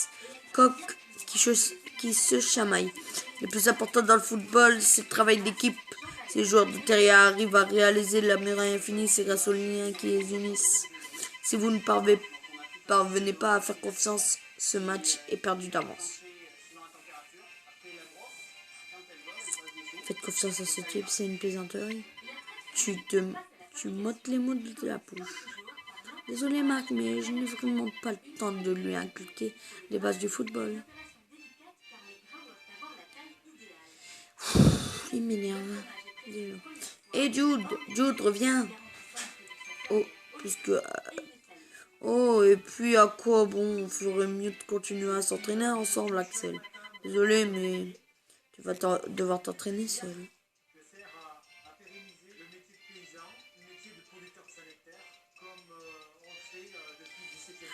qui se chamaillent. Le plus important dans le football, c'est le travail d'équipe. Si les joueurs de Terria arrivent à réaliser la muraille infinie, c'est grâce aux liens qui les unissent. Si vous ne parvenez pas à faire confiance, ce match est perdu d'avance. Faites confiance à ce type, c'est une plaisanterie. Tu m'ôtes les mots de la bouche. Désolé Marc, mais je n'ai vraiment pas le temps de lui inculquer les bases du football. Il m'énerve. Et Jude, reviens. Oh, puisque... Oh, et puis à quoi bon, on ferait mieux de continuer à s'entraîner ensemble, Axel. Désolé, mais tu vas devoir t'entraîner seul.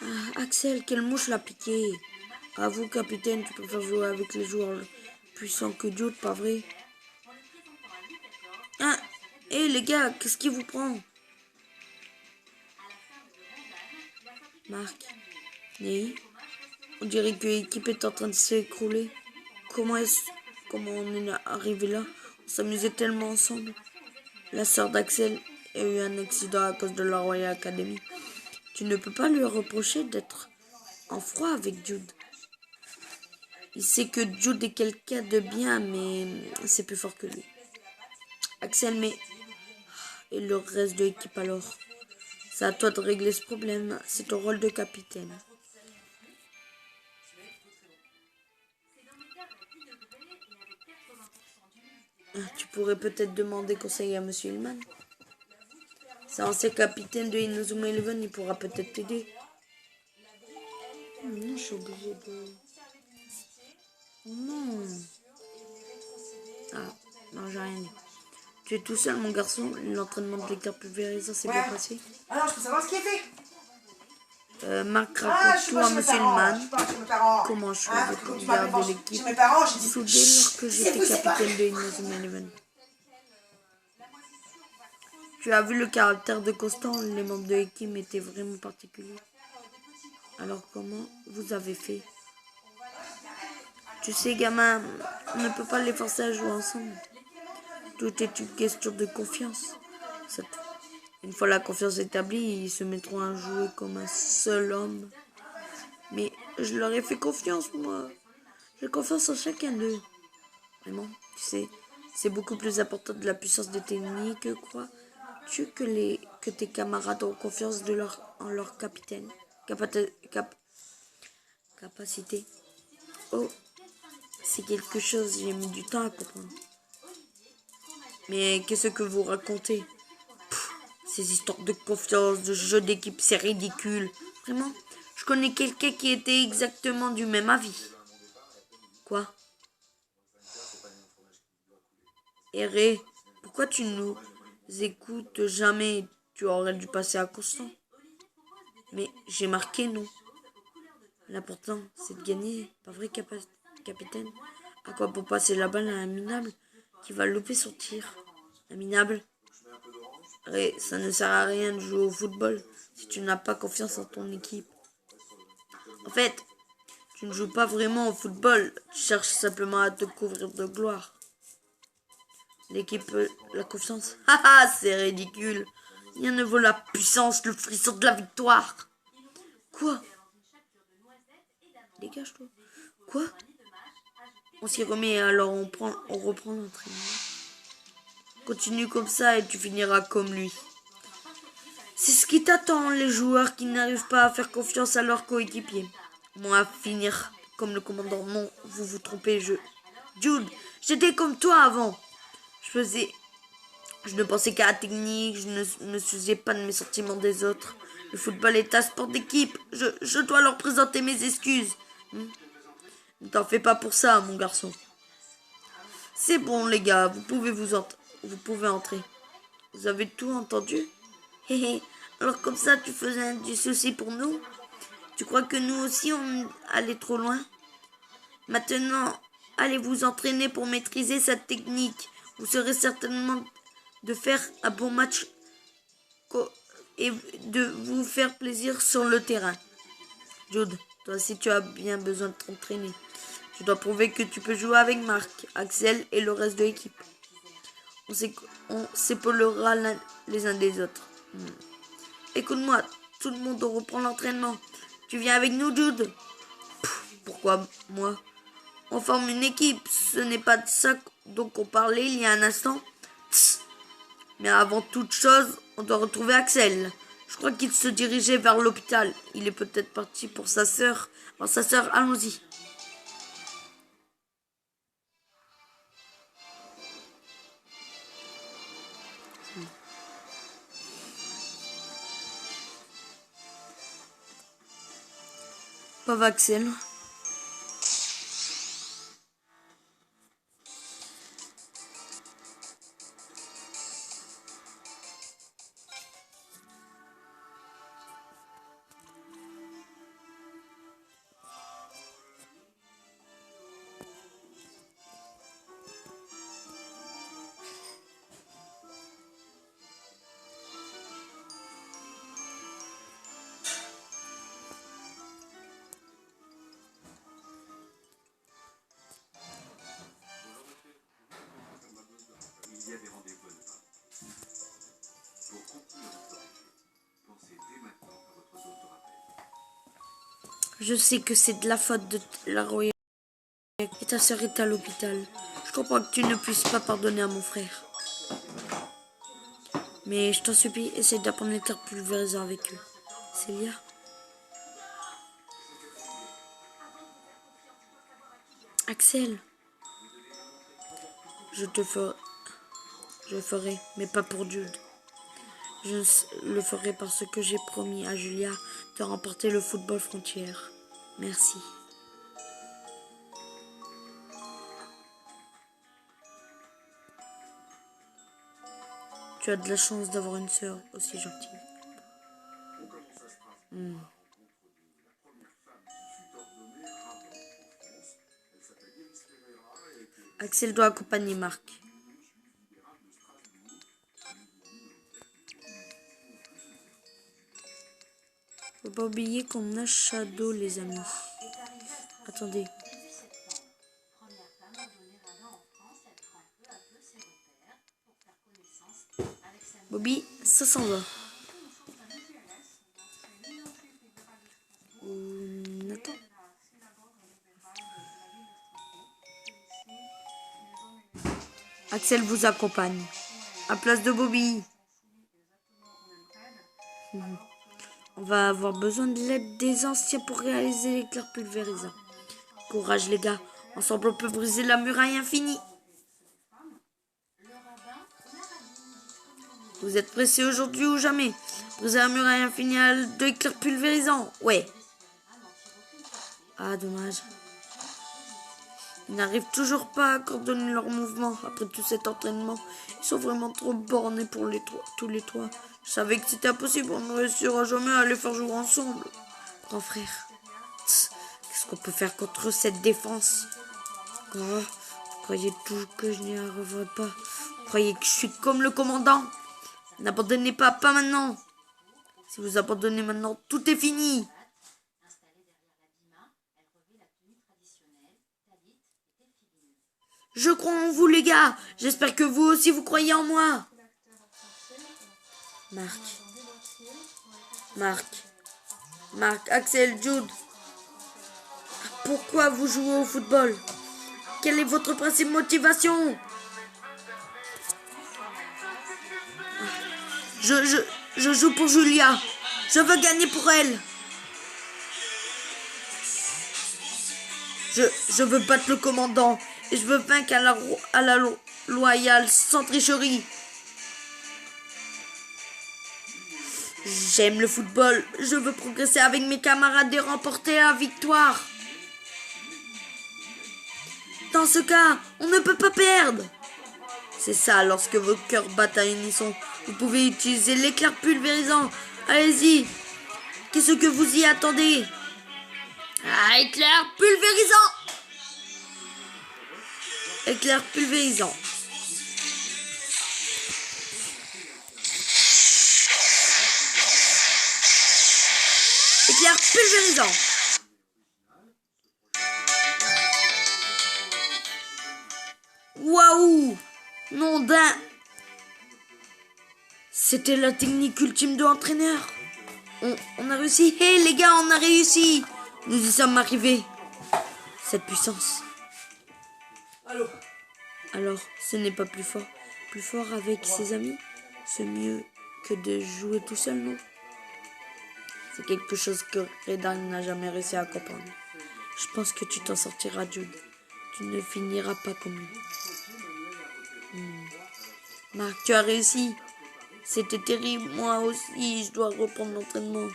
Ah, Axel, quelle mouche l'a piqué. Avoue, capitaine, tu préfères jouer avec les joueurs puissants que Jude, pas vrai? Ah, hé les gars, qu'est-ce qui vous prend? Marc, Ney, on dirait que l'équipe est en train de s'écrouler. Comment on est arrivé là? On s'amusait tellement ensemble. La sœur d'Axel a eu un accident à cause de la Royal Academy. Tu ne peux pas lui reprocher d'être en froid avec Jude. Il sait que Jude est quelqu'un de bien, mais c'est plus fort que lui. Axel, mais... Et le reste de l'équipe alors? C'est à toi de régler ce problème. C'est ton rôle de capitaine. Tu pourrais peut-être demander conseil à Monsieur Hillman. C'est ancien capitaine de Inazuma Eleven, il pourra peut-être t'aider. Non, je suis obligée de... Non. Ah, non, j'ai rien dit. Tu es tout seul, mon garçon. L'entraînement de l'écart pulvérisant s'est bien passé. Alors, je peux savoir ce qui est fait. Marc, Ah, je suis pas raconte-toi, chez mes monsieur parents. Leman, Je suis pas chez mes parents. comment je Ah, faisais faut pour que tu m'appelles garder chez l'équipe mes parents, j'ai dit. soudée lorsque j'étais capitaine de Innocent Eleven. Tu as vu le caractère de Constant, les membres de l'équipe étaient vraiment particuliers. Alors comment vous avez fait? Tu sais, gamin, on ne peut pas les forcer à jouer ensemble. Tout est une question de confiance. Une fois la confiance établie, ils se mettront à jouer comme un seul homme. Mais je leur ai fait confiance, moi. J'ai confiance en chacun d'eux. Vraiment, tu sais, c'est beaucoup plus important de la puissance de technique, crois-tu que tes camarades ont confiance en leur capitaine, capacité. Oh, c'est quelque chose, j'ai mis du temps à comprendre. Mais qu'est-ce que vous racontez? Ces histoires de confiance, de jeu d'équipe, c'est ridicule. Vraiment, je connais quelqu'un qui était exactement du même avis. Quoi? Héré, pourquoi tu nous écoutes jamais? Tu aurais dû passer à Constant. Mais j'ai marqué non. L'important, c'est de gagner, pas vrai, capitaine? À quoi pour passer la balle à un minable qui va louper son tir? Un minable? Ré, ça ne sert à rien de jouer au football si tu n'as pas confiance en ton équipe. En fait, tu ne joues pas vraiment au football, tu cherches simplement à te couvrir de gloire. L'équipe, la confiance. Haha, c'est ridicule. Rien ne vaut la puissance, le frisson de la victoire. Quoi? Dégage-toi. Quoi? On s'y remet, alors on reprend l'entraînement. Continue comme ça et tu finiras comme lui. C'est ce qui t'attend, les joueurs qui n'arrivent pas à faire confiance à leurs coéquipiers. Moi, finir comme le commandant. Non, vous vous trompez, Jude, j'étais comme toi avant. Je ne pensais qu'à la technique, je ne me souciais pas de mes sentiments des autres. Le football est un sport d'équipe. Je dois leur présenter mes excuses. Ne t'en fais pas pour ça, mon garçon. C'est bon, les gars, vous pouvez entrer. Vous avez tout entendu? Alors comme ça, tu faisais du souci pour nous? Tu crois que nous aussi, on allait trop loin? Maintenant, allez vous entraîner pour maîtriser cette technique. Vous serez certainement de faire un bon match et de vous faire plaisir sur le terrain. Jude, toi aussi tu as bien besoin de t'entraîner. Tu dois prouver que tu peux jouer avec Marc, Axel et le reste de l'équipe. On s'épaulera les uns des autres. Écoute-moi, tout le monde reprend l'entraînement. Tu viens avec nous, Jude? Pourquoi moi? On forme une équipe, ce n'est pas de ça dont on parlait il y a un instant. Mais avant toute chose, on doit retrouver Axel. Je crois qu'il se dirigeait vers l'hôpital. Il est peut-être parti pour sa sœur. Alors sa sœur, allons-y. Pauvre Axel. Il y a des rendez-vous à ne pas. Pour continuer à vous corriger, pensez dès maintenant à votre dose de rappel. Je sais que c'est de la faute de la Royale et ta sœur est à l'hôpital. Je comprends que tu ne puisses pas pardonner à mon frère. Mais je t'en supplie, essaye d'apprendre les terres pulvérisants avec eux. Célia? Axel? Je ferai, mais pas pour Jude. Je le ferai parce que j'ai promis à Julia de remporter le football frontière. Merci. Tu as de la chance d'avoir une sœur aussi gentille. Axel doit accompagner Marc. Faut pas oublier qu'on a Shadow, les amis. Attendez. Bobby, ça s'en va. Nathan. Axel vous accompagne. À place de Bobby. On va avoir besoin de l'aide des anciens pour réaliser l'éclair pulvérisant. Courage les gars. Ensemble on peut briser la muraille infinie. Vous êtes pressés aujourd'hui ou jamais? Briser la muraille infinie de l'éclair pulvérisant. Ouais. Ah, dommage. Ils n'arrivent toujours pas à coordonner leurs mouvements après tout cet entraînement. Ils sont vraiment trop bornés pour tous les trois. Je savais que c'était impossible. On ne réussira jamais à les faire jouer ensemble. Grand frère. Qu'est-ce qu'on peut faire contre cette défense? Oh, vous croyez toujours que je n'y arriverai pas? Vous croyez que je suis comme le commandant? N'abandonnez pas maintenant. Si vous abandonnez maintenant, tout est fini. Je crois en vous les gars. J'espère que vous aussi vous croyez en moi. Marc, Axel, Jude. Pourquoi vous jouez au football? Quelle est votre principale motivation? Je joue pour Julia. Je veux gagner pour elle. Je veux battre le commandant. Et je veux vaincre à la loyale sans tricherie. J'aime le football. Je veux progresser avec mes camarades et remporter la victoire. Dans ce cas, on ne peut pas perdre. C'est ça, lorsque vos cœurs battent à unisson. Vous pouvez utiliser l'éclair pulvérisant. Allez-y. Qu'est-ce que vous y attendez? Ah, éclair pulvérisant. Éclair pulvérisant. Éclair pulvérisant. Waouh! Nom d'un... C'était la technique ultime de l'entraîneur. On a réussi. Hé les gars, on a réussi. Nous y sommes arrivés. Cette puissance. Allô? Alors, ce n'est pas plus fort. Plus fort avec ses amis, c'est mieux que de jouer tout seul, non? C'est quelque chose que Redan n'a jamais réussi à comprendre. Je pense que tu t'en sortiras, Jude. Tu ne finiras pas comme lui. Marc, tu as réussi. C'était terrible. Moi aussi, je dois reprendre l'entraînement.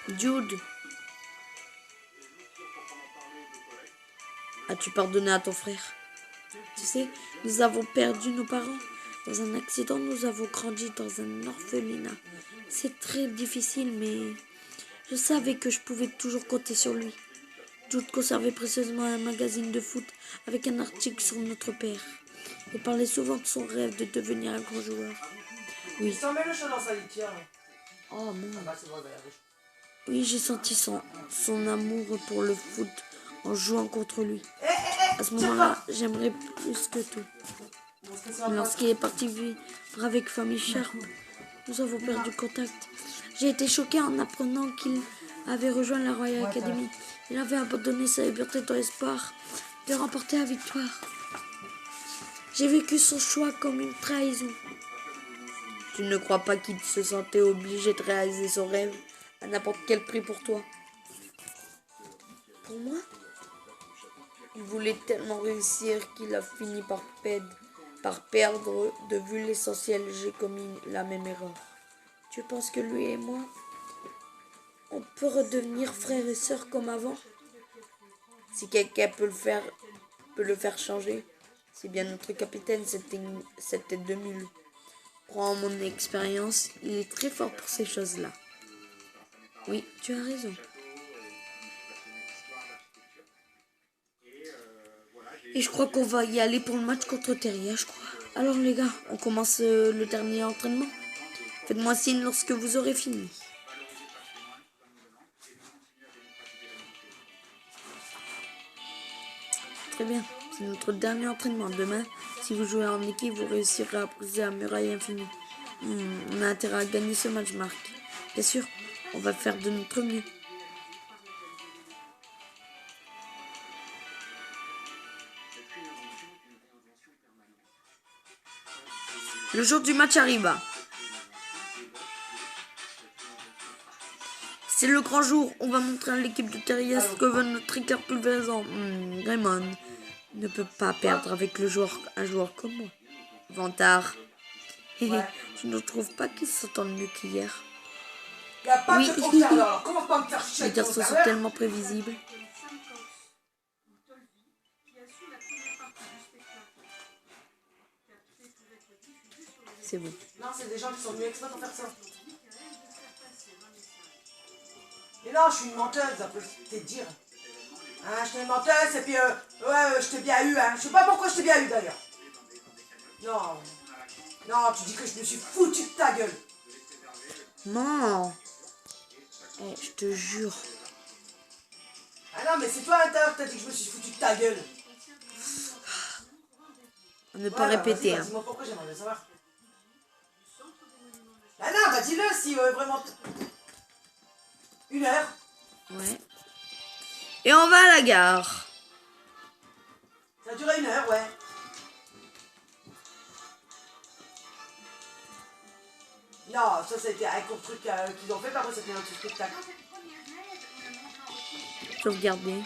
Jude. As-tu pardonné à ton frère? Tu sais, nous avons perdu nos parents. Dans un accident, nous avons grandi dans un orphelinat. C'est très difficile, mais je savais que je pouvais toujours compter sur lui. Jude conservait précieusement un magazine de foot avec un article sur notre père. Il parlait souvent de son rêve de devenir un grand joueur. Oui. Le chat dans sa litière. Oh non. Ah bah, c'est vrai, Oui, j'ai senti son amour pour le foot en jouant contre lui. À ce moment-là, j'aimerais plus que tout. Mais lorsqu'il est parti vivre avec famille Sharp, nous avons perdu contact. J'ai été choquée en apprenant qu'il avait rejoint la Royal Academy. Il avait abandonné sa liberté dans l'espoir de remporter la victoire. J'ai vécu son choix comme une trahison. Tu ne crois pas qu'il se sentait obligé de réaliser son rêve à n'importe quel prix pour toi? Pour moi? Il voulait tellement réussir qu'il a fini par perdre de vue l'essentiel. J'ai commis la même erreur. Tu penses que lui et moi, on peut redevenir frères et sœurs comme avant? Si quelqu'un peut le faire changer, C'est bien notre capitaine, cette tête de mule. Prends mon expérience, il est très fort pour ces choses-là. Oui, tu as raison. Et je crois qu'on va y aller pour le match contre Terrier, je crois. Alors les gars, on commence le dernier entraînement. Faites-moi signe lorsque vous aurez fini. Très bien, c'est notre dernier entraînement. Demain, si vous jouez en équipe, vous réussirez à briser la muraille infinie. On a intérêt à gagner ce match, Marc. Bien sûr, on va faire de notre mieux. Le jour du match arriva. C'est le grand jour. On va montrer à l'équipe de Terrier ce que veut notre éclair pulvérisant. Raymond ne peut pas perdre avec un joueur comme moi. Vantard. Ouais. Tu ne trouves pas qu'ils s'entendent mieux qu'hier? Y a pas Oui. de concert alors, commence pas à me faire chier. Les garçons sont tellement prévisibles. C'est bon. Non, c'est des gens qui sont venus exprès pour faire ça. Et non, je suis une menteuse, ça peut te dire. Hein, je suis une menteuse et puis ouais, je t'ai bien eu, hein. Je sais pas pourquoi je t'ai bien eu d'ailleurs. Non. Non, tu dis que je me suis foutu de ta gueule. Non. Je te jure. Ah non, mais c'est toi à l'intérieur que t'as dit que je me suis foutu de ta gueule. Ne pas répéter. Vas-y, dis-moi pourquoi, j'aimerais bien savoir. Ah non, bah dis-le si vraiment... 1 heure. Ouais. Et on va à la gare. Ça a duré 1 heure, ouais. Non, ça c'était un court truc qu'ils ont fait, par contre c'était un petit spectacle. Sauvegarder.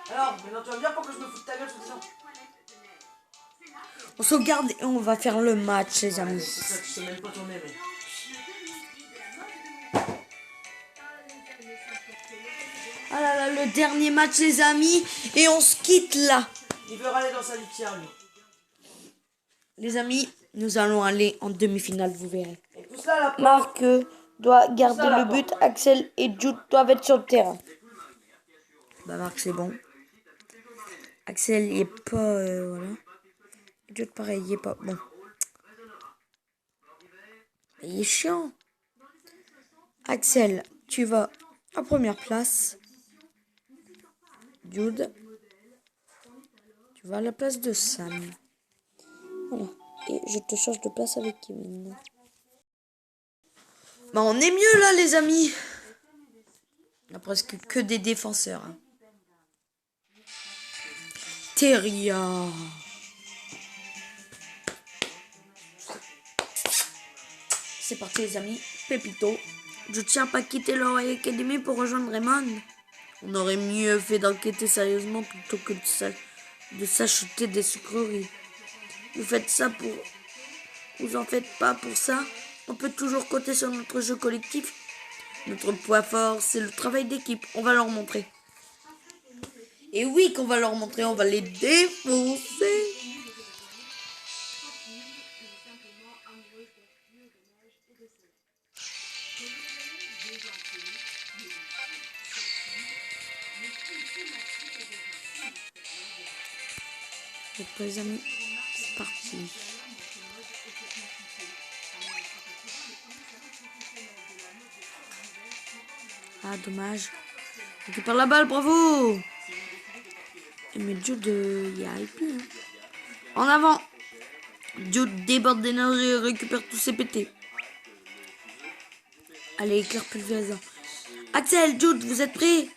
Alors, maintenant tu vas me dire pourquoi je me fous de ta gueule, soi-disant. On sauvegarde et on va faire le match, les amis. C'est ça, tu sais même pas tourner, mais... Ah là là, le dernier match, les amis. Et on se quitte là. Il veut râler dans sa litière, lui. Les amis, nous allons aller en demi-finale, vous verrez. Et pousse là, la porte. Marc doit garder Ça, là, le but. Axel et Jude doivent être sur le terrain. Bah Marc, c'est bon. Axel, il est pas... voilà. Jude, pareil, il est pas... Bon. Il est chiant. Axel, tu vas à première place. Jude, tu vas à la place de Sam. Voilà. Et je te change de place avec Kevin. Bah on est mieux là, les amis. On a presque que des défenseurs. Hein. Teria. C'est parti, les amis. Pépito. Je tiens pas à quitter l'Oreille Academy pour rejoindre Raymond. On aurait mieux fait d'enquêter sérieusement plutôt que de s'acheter des sucreries. Vous faites ça pour... Vous en faites pas pour ça. On peut toujours compter sur notre jeu collectif. Notre point fort, c'est le travail d'équipe. On va leur montrer. Et oui qu'on va leur montrer, on va les défoncer. Donc les amis, c'est parti. Ah dommage. Récupère la balle, bravo. Mais Jude, il a IP. Hein. En avant. Jude déborde d'énergie et récupère tous ses pétés. Allez, éclair pulvérisant. Axel, Jude, vous êtes prêts?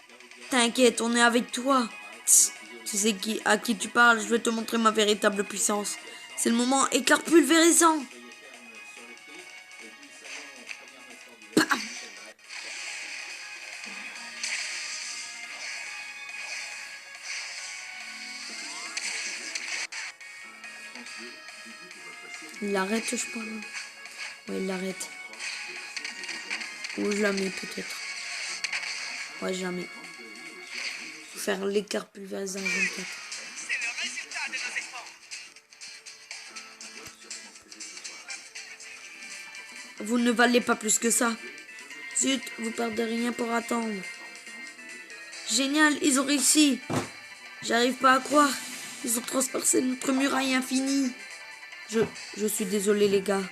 T'inquiète, on est avec toi. Tss, tu sais à qui tu parles, je vais te montrer ma véritable puissance. C'est le moment, éclair pulvérisant. Bam. Il l'arrête, je pense. Ouais, il l'arrête. Ou je la mets peut-être. Ouais, jamais. Faire l'écart pulvérisant 24. C'est le résultat de nos efforts. Vous ne valez pas plus que ça. Zut, vous perdez rien pour attendre. Génial, ils ont réussi. J'arrive pas à croire. Ils ont transpercé notre muraille infinie. Je suis désolé les gars.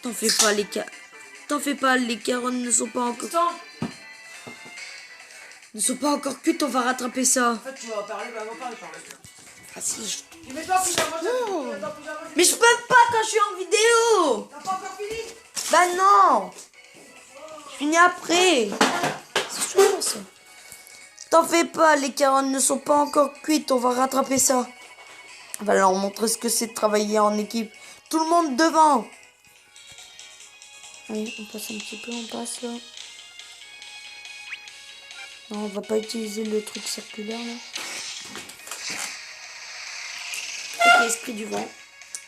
T'en fais pas les carottes ne sont pas encore cuites, on va rattraper ça. En fait, tu vas parler, bah, on va parler. Ah si, Mets-toi en pyjama, mais je peux pas quand je suis en vidéo. T'as pas encore fini? Bah non. Je finis après. C'est chaud ça. T'en fais pas, les carottes ne sont pas encore cuites, on va rattraper ça. On va leur montrer ce que c'est de travailler en équipe. Tout le monde devant. Allez, on passe un petit peu, on passe là. Non, on va pas utiliser le truc circulaire là. Ok, esprit du vent.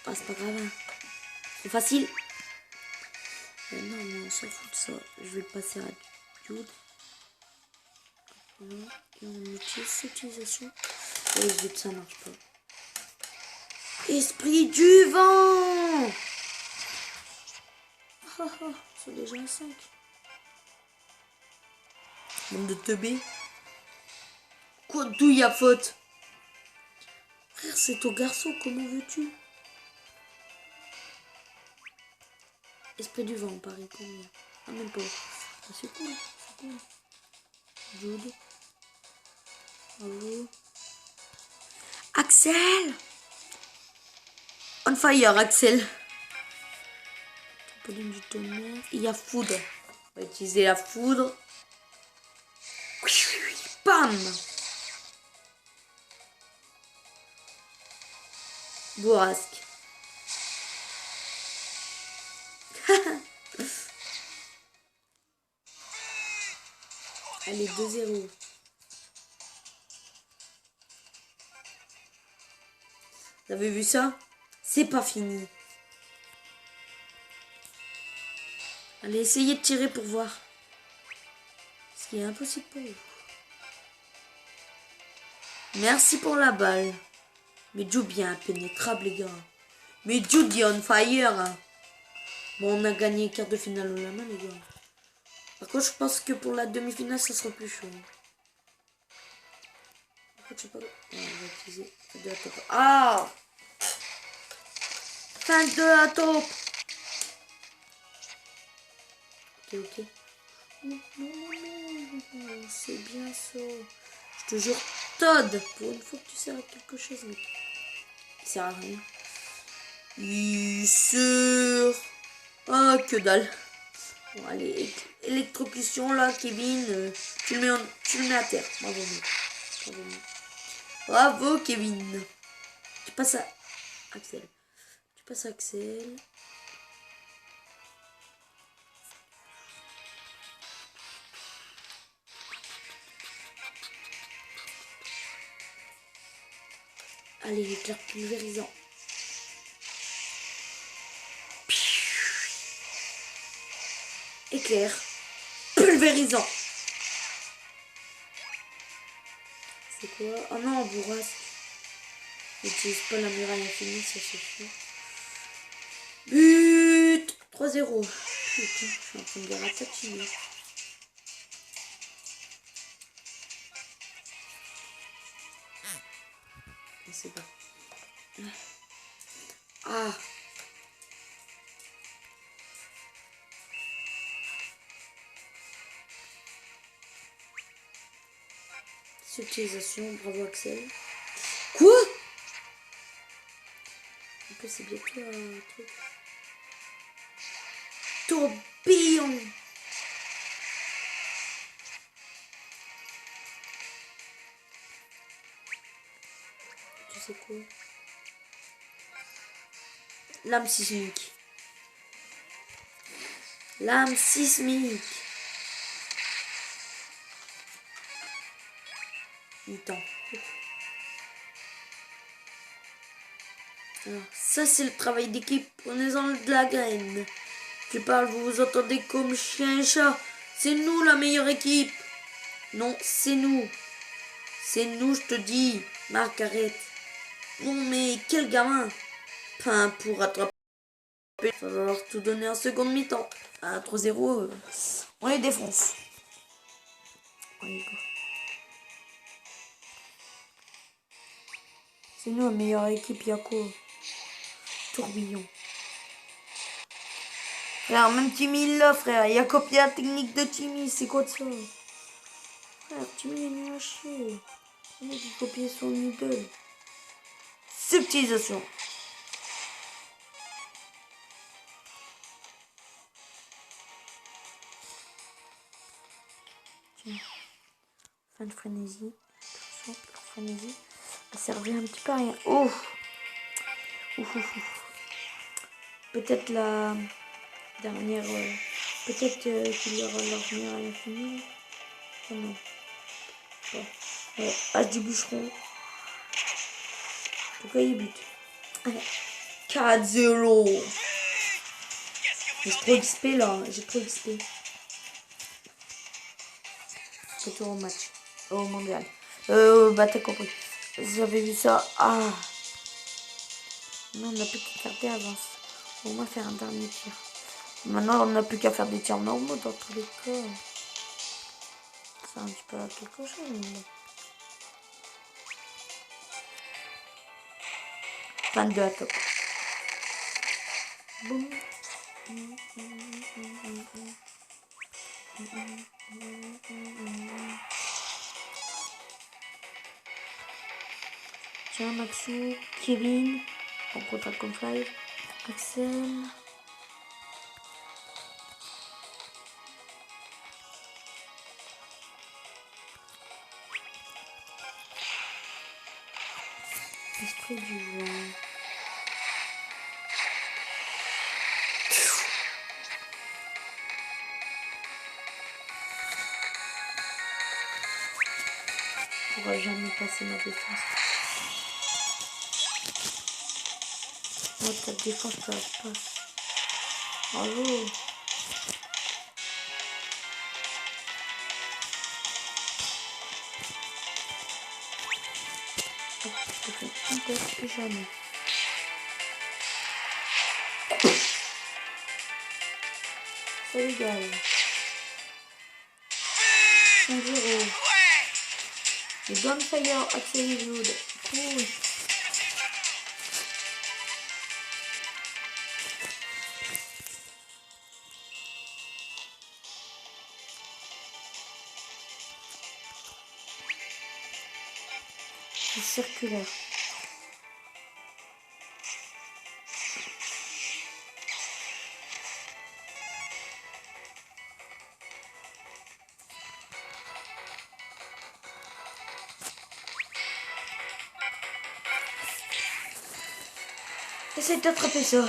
Ah, c'est pas grave. Hein. C'est facile. Mais non, mais on s'en fout de ça. Je vais le passer à Jude. Voilà. Et on utilise cette utilisation. Et vite, ça marche pas. Esprit du vent. Ah ah, c'est déjà un 5. Bande de teubés. Quoi, d'où y a faute? Frère, c'est ton garçon, comment veux-tu? Esprit du vent, pareil, combien? Ah, même pas. Ah, c'est cool, c'est cool. Jude. Bravo. Axel! On fire, Axel. Trampoline du tonnerre. Il y a foudre. On va utiliser la foudre. Bam! Bourrasque. Allez, 2-0. Vous avez vu ça? C'est pas fini. Allez, essayez de tirer pour voir. Ce qui est impossible pour vous. Merci pour la balle. Mais Jude bien impénétrable, les gars. Mais Jude est on fire. Hein. Bon, on a gagné quart de finale au la main, les gars. Par contre, je pense que pour la demi-finale, ça sera plus chaud. Par contre, je sais pas. On va utiliser de la taupe. Ah! 5 de la taupe. Ok, ok. Non, c'est bien ça. Je te jure, Todd, pour une fois que tu sers à quelque chose, mais il sert à rien. Il sert... Ah, que dalle. Bon, allez, électrocution là, Kevin. Tu le mets à terre. Bravo, mec. Bravo, mec. Bravo, Kevin. Tu passes à Axel. Tu passes à Axel. Allez, éclair pulvérisant. Éclair pulvérisant. C'est quoi? Oh non, bourrasque. N'utilise pas la muraille infinie, ça suffit. But 3-0. Putain, je suis en train de ratatiner. C'est bon. Ah. Utilisation, bravo Axel. Quoi? En plus c'est bientôt un truc. Tourbillon. Tu sais quoi? Lame sismique. Lame sismique. Mi-temps. Alors, ça c'est le travail d'équipe. Prenez-en de la graine. Je parle, vous vous entendez comme chien et chat. C'est nous la meilleure équipe. Non, c'est nous. C'est nous, je te dis. Marc, arrête. Non mais quel gamin. Pain pour attraper Il va falloir tout donner en seconde mi-temps. À 3-0, on les défonce. On y go. C'est nous la meilleure équipe, Yako. Tourbillon. Frère, même Timmy il l'a, frère. Il a copié la technique de Timmy. C'est quoi de ça? Frère, Timmy il est nul à chier. Le mec il copié son idole. Subtilisation. Tiens. Fin de frénésie. Frénésie. Ça servait un petit peu à rien. Ouf. Ouf, ouf, ouf. Peut-être la dernière. Peut-être qu'il y aura l'avenir à l'infini. Oh non. Ouais. H du bûcheron. Pourquoi il bute? 4-0. J'ai trop XP là. J'ai trop XP. Retour au match. Au mondial. Bah t'as compris. Vous avez vu ça? Ah. Non, on n'a plus qu'à garder avance. Au moins faire un dernier tir. Maintenant, on n'a plus qu'à faire des tirs normaux dans tous les cas. C'est un petit peu quelque chose. Mais... 22 à top. Boum. Tiens, Maxou, Kevin, en contre comme 5, Axel. Esprit du vent. Je pourrais jamais passer ma défense. Moi, ta défense, ça passe. Bravo. Je fais une tête et jamais. Ça égale. 5-0. Le Gunfire Axel Jude. Cool. C'est circulaire. Essaye d'attraper ça.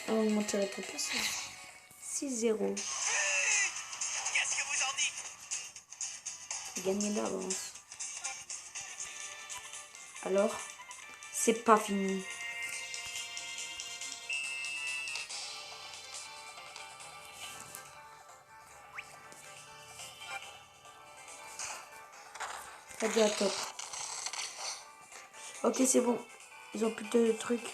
On va monter la place. 6-0. Qu'est-ce que vous en dites? Gagner d'avance. Alors, c'est pas fini. Pas déjà top. Ok, c'est bon. Ils ont plus de trucs.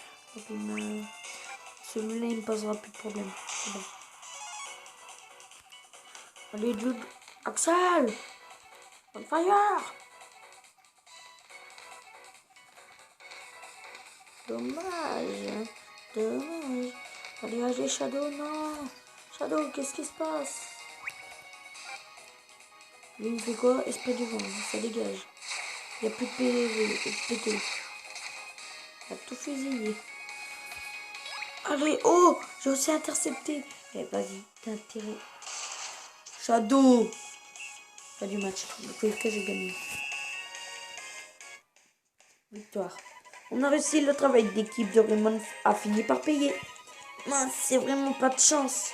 Celui-là, il me posera plus de problème. C'est bon. Allez, Jude. Axel! On fire! Dommage. Dommage. Allez, Shadow, non. Shadow, qu'est-ce qui se passe? Lui, il fait quoi? Esprit du vent. Ça dégage. Il n'y a plus de PT. Il a tout fusillé. Allez, oh! J'ai aussi intercepté. Eh, vas-y, t'as intérêt. Shadow! Pas du match. Le PFK, j'ai gagné. Victoire. On a réussi le travail d'équipe de Raymond a fini par payer. C'est vraiment pas de chance.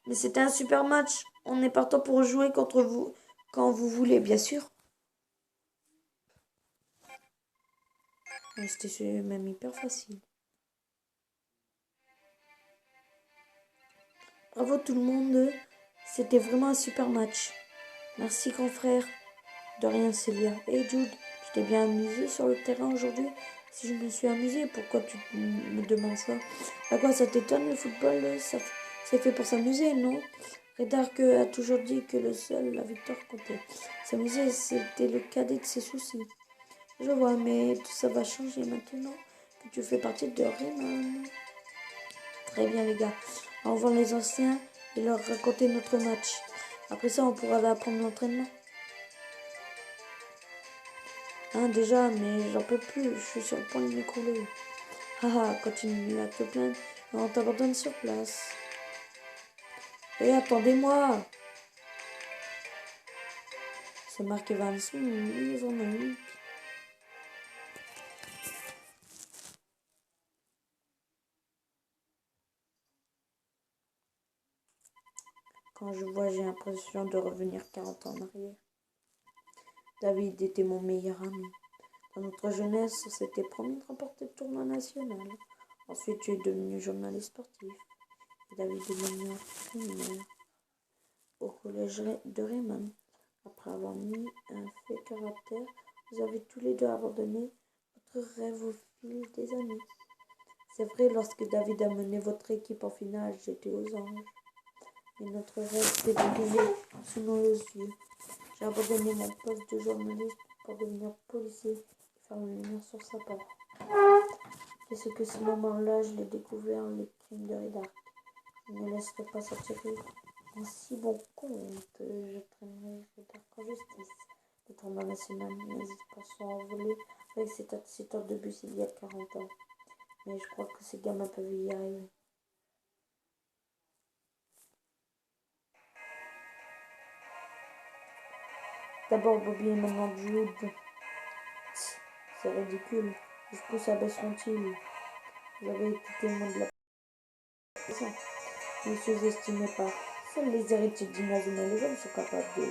Mais c'était un super match. On est partant pour jouer contre vous quand vous voulez, bien sûr. C'était même hyper facile. Bravo tout le monde. C'était vraiment un super match. Merci grand frère. De rien Célia. Hey Jude, tu t'es bien amusé sur le terrain aujourd'hui? Si je me suis amusée, pourquoi tu me demandes ça? À quoi ça t'étonne le football? C'est fait pour s'amuser, non? Redarque a toujours dit que la victoire comptait. S'amuser, c'était le cadet de ses soucis. Je vois, mais tout ça va changer maintenant que tu fais partie de Rayman. Très bien, les gars. On va les anciens et leur raconter notre match. Après ça, on pourra apprendre l'entraînement. Hein, déjà, mais j'en peux plus. Je suis sur le point de m'écrouler. Haha, continue à te plaindre et on t'abandonne sur place. Et attendez-moi! C'est Mark Evans. Ils en ont eu. Quand je vois, j'ai l'impression de revenir 40 ans en arrière. David était mon meilleur ami. Dans notre jeunesse, on s'était promis de remporter le tournoi national. Ensuite, tu es devenu journaliste sportif. Et David est devenu entraîneur au collège de Rayman. Après avoir mis un fait caractère, vous avez tous les deux abandonné votre rêve au fil des années. C'est vrai, lorsque David a mené votre équipe en finale, j'étais aux anges. Mais notre rêve s'est brisé sous nos yeux. J'ai abandonné mon poste de journaliste pour devenir policier et faire la lumière sur sa part. Et c'est que ce moment-là, je l'ai découvert, les crimes de Redark. Je ne laisserai pas s'en tirer en si bon compte. Je traînerai Redark en justice. Le tournoi national n'hésite pas à s'envoler avec cet assistant de bus il y a 40 ans. Mais je crois que ces gamins peuvent y arriver. D'abord Bobby et maintenant Jude. C'est ridicule. Jusqu'où s'abaisseront-ils? Vous avez été témoin de la pression. Ne sous-estimez pas. Seuls les héritiers d'Inazuma Eleven sont capables de...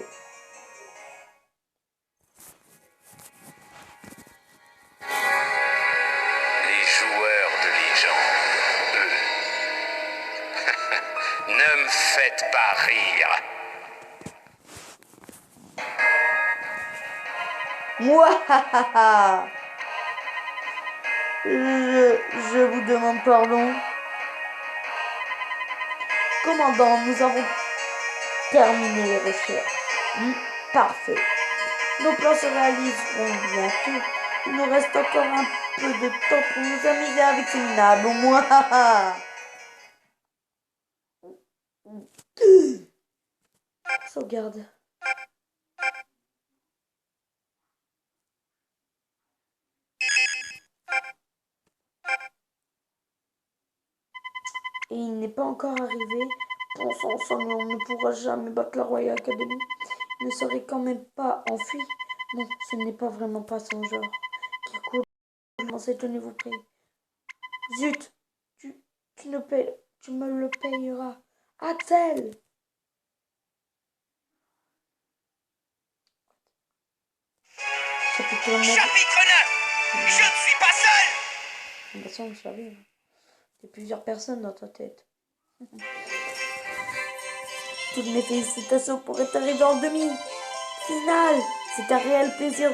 Les joueurs de légende, eux. Ne me faites pas rire. Mouahaha. Je vous demande pardon. Commandant, nous avons terminé les recherches. Parfait. Nos plans se réaliseront bientôt. Il nous reste encore un peu de temps pour nous amuser avec ces minables. Mouahaha. Sauvegarde. Et il n'est pas encore arrivé. Pensons ensemble, on ne pourra jamais battre la Royal Academy. Il ne serait quand même pas enfui. Non, ce n'est pas vraiment pas son genre. Qui court dans cette tenez-vous prie. Zut, tu me le payeras. Axel! Chapitre 9. Je ne suis pas seul! De toute façon, je savais. Il y a plusieurs personnes dans ta tête. Toutes mes félicitations pour être arrivé en demi-finale. C'est un réel plaisir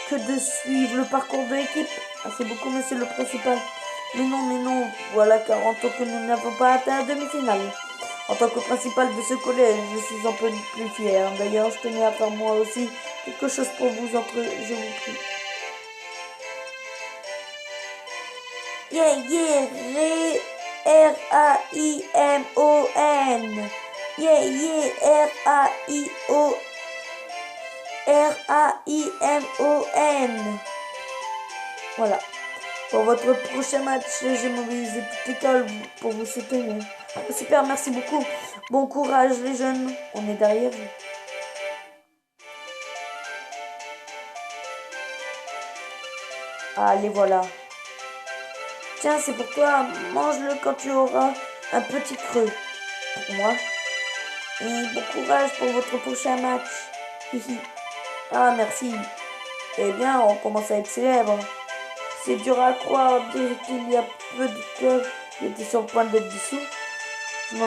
que de suivre le parcours de l'équipe. Merci beaucoup, monsieur le principal. Mais non, voilà 40 ans que nous n'avons pas atteint la demi-finale. En tant que principal de ce collège, je suis un peu plus fier. D'ailleurs, je tenais à faire moi aussi quelque chose pour vous entre, je vous prie. Yeah, R-A-I-M-O-N. Yeah, R-A-I-M-O-N. Voilà. Pour votre prochain match, j'ai mobilisé toute l'école pour vous soutenir. Super, merci beaucoup. Bon courage les jeunes, on est derrière vous. Allez, voilà. Tiens, c'est pour toi, mange-le quand tu auras un petit creux. Pour moi. Et bon courage pour votre prochain match. Ah, merci. Eh bien, on commence à être célèbre. C'est dur à croire qu'il y a peu de clubs qui étaient sur le point d'être dissous. Je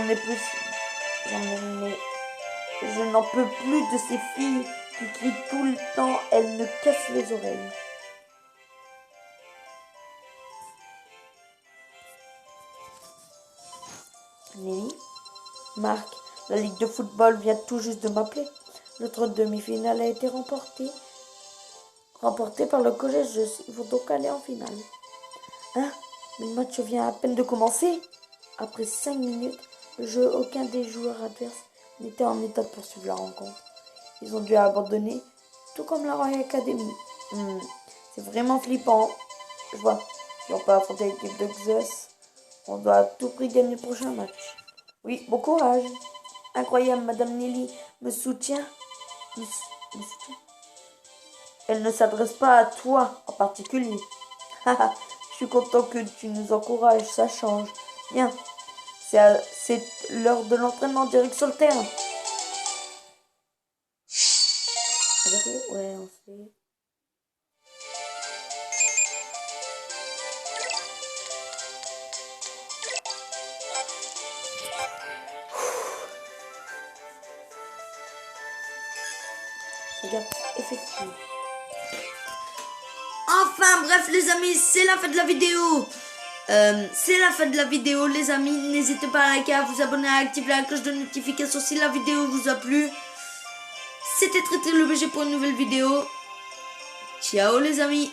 n'en peux plus de ces filles qui crient tout le temps. Elles me cassent les oreilles. Nelly, Marc, la Ligue de football vient tout juste de m'appeler. Notre demi-finale a été remportée par le collège. Il faut donc aller en finale. Hein? Mais le match vient à peine de commencer. Après 5 minutes de jeu, aucun des joueurs adverses n'était en état de poursuivre la rencontre. Ils ont dû abandonner, tout comme la Royal Academy. C'est vraiment flippant. Je vois, si on peut affronter l'équipe de Zeus, on doit à tout prix gagner le prochain match. Oui, bon courage. Incroyable, Madame Nelly me soutient. Me soutient. Elle ne s'adresse pas à toi en particulier. Je suis content que tu nous encourages, ça change. Bien, c'est l'heure de l'entraînement direct sur le terrain. Ouais, on sait. Regarde, effectivement. Enfin, bref, les amis, c'est la fin de la vidéo. Les amis. N'hésitez pas à liker, à vous abonner, à activer la cloche de notification si la vidéo vous a plu. C'était très le BG pour une nouvelle vidéo. Ciao, les amis.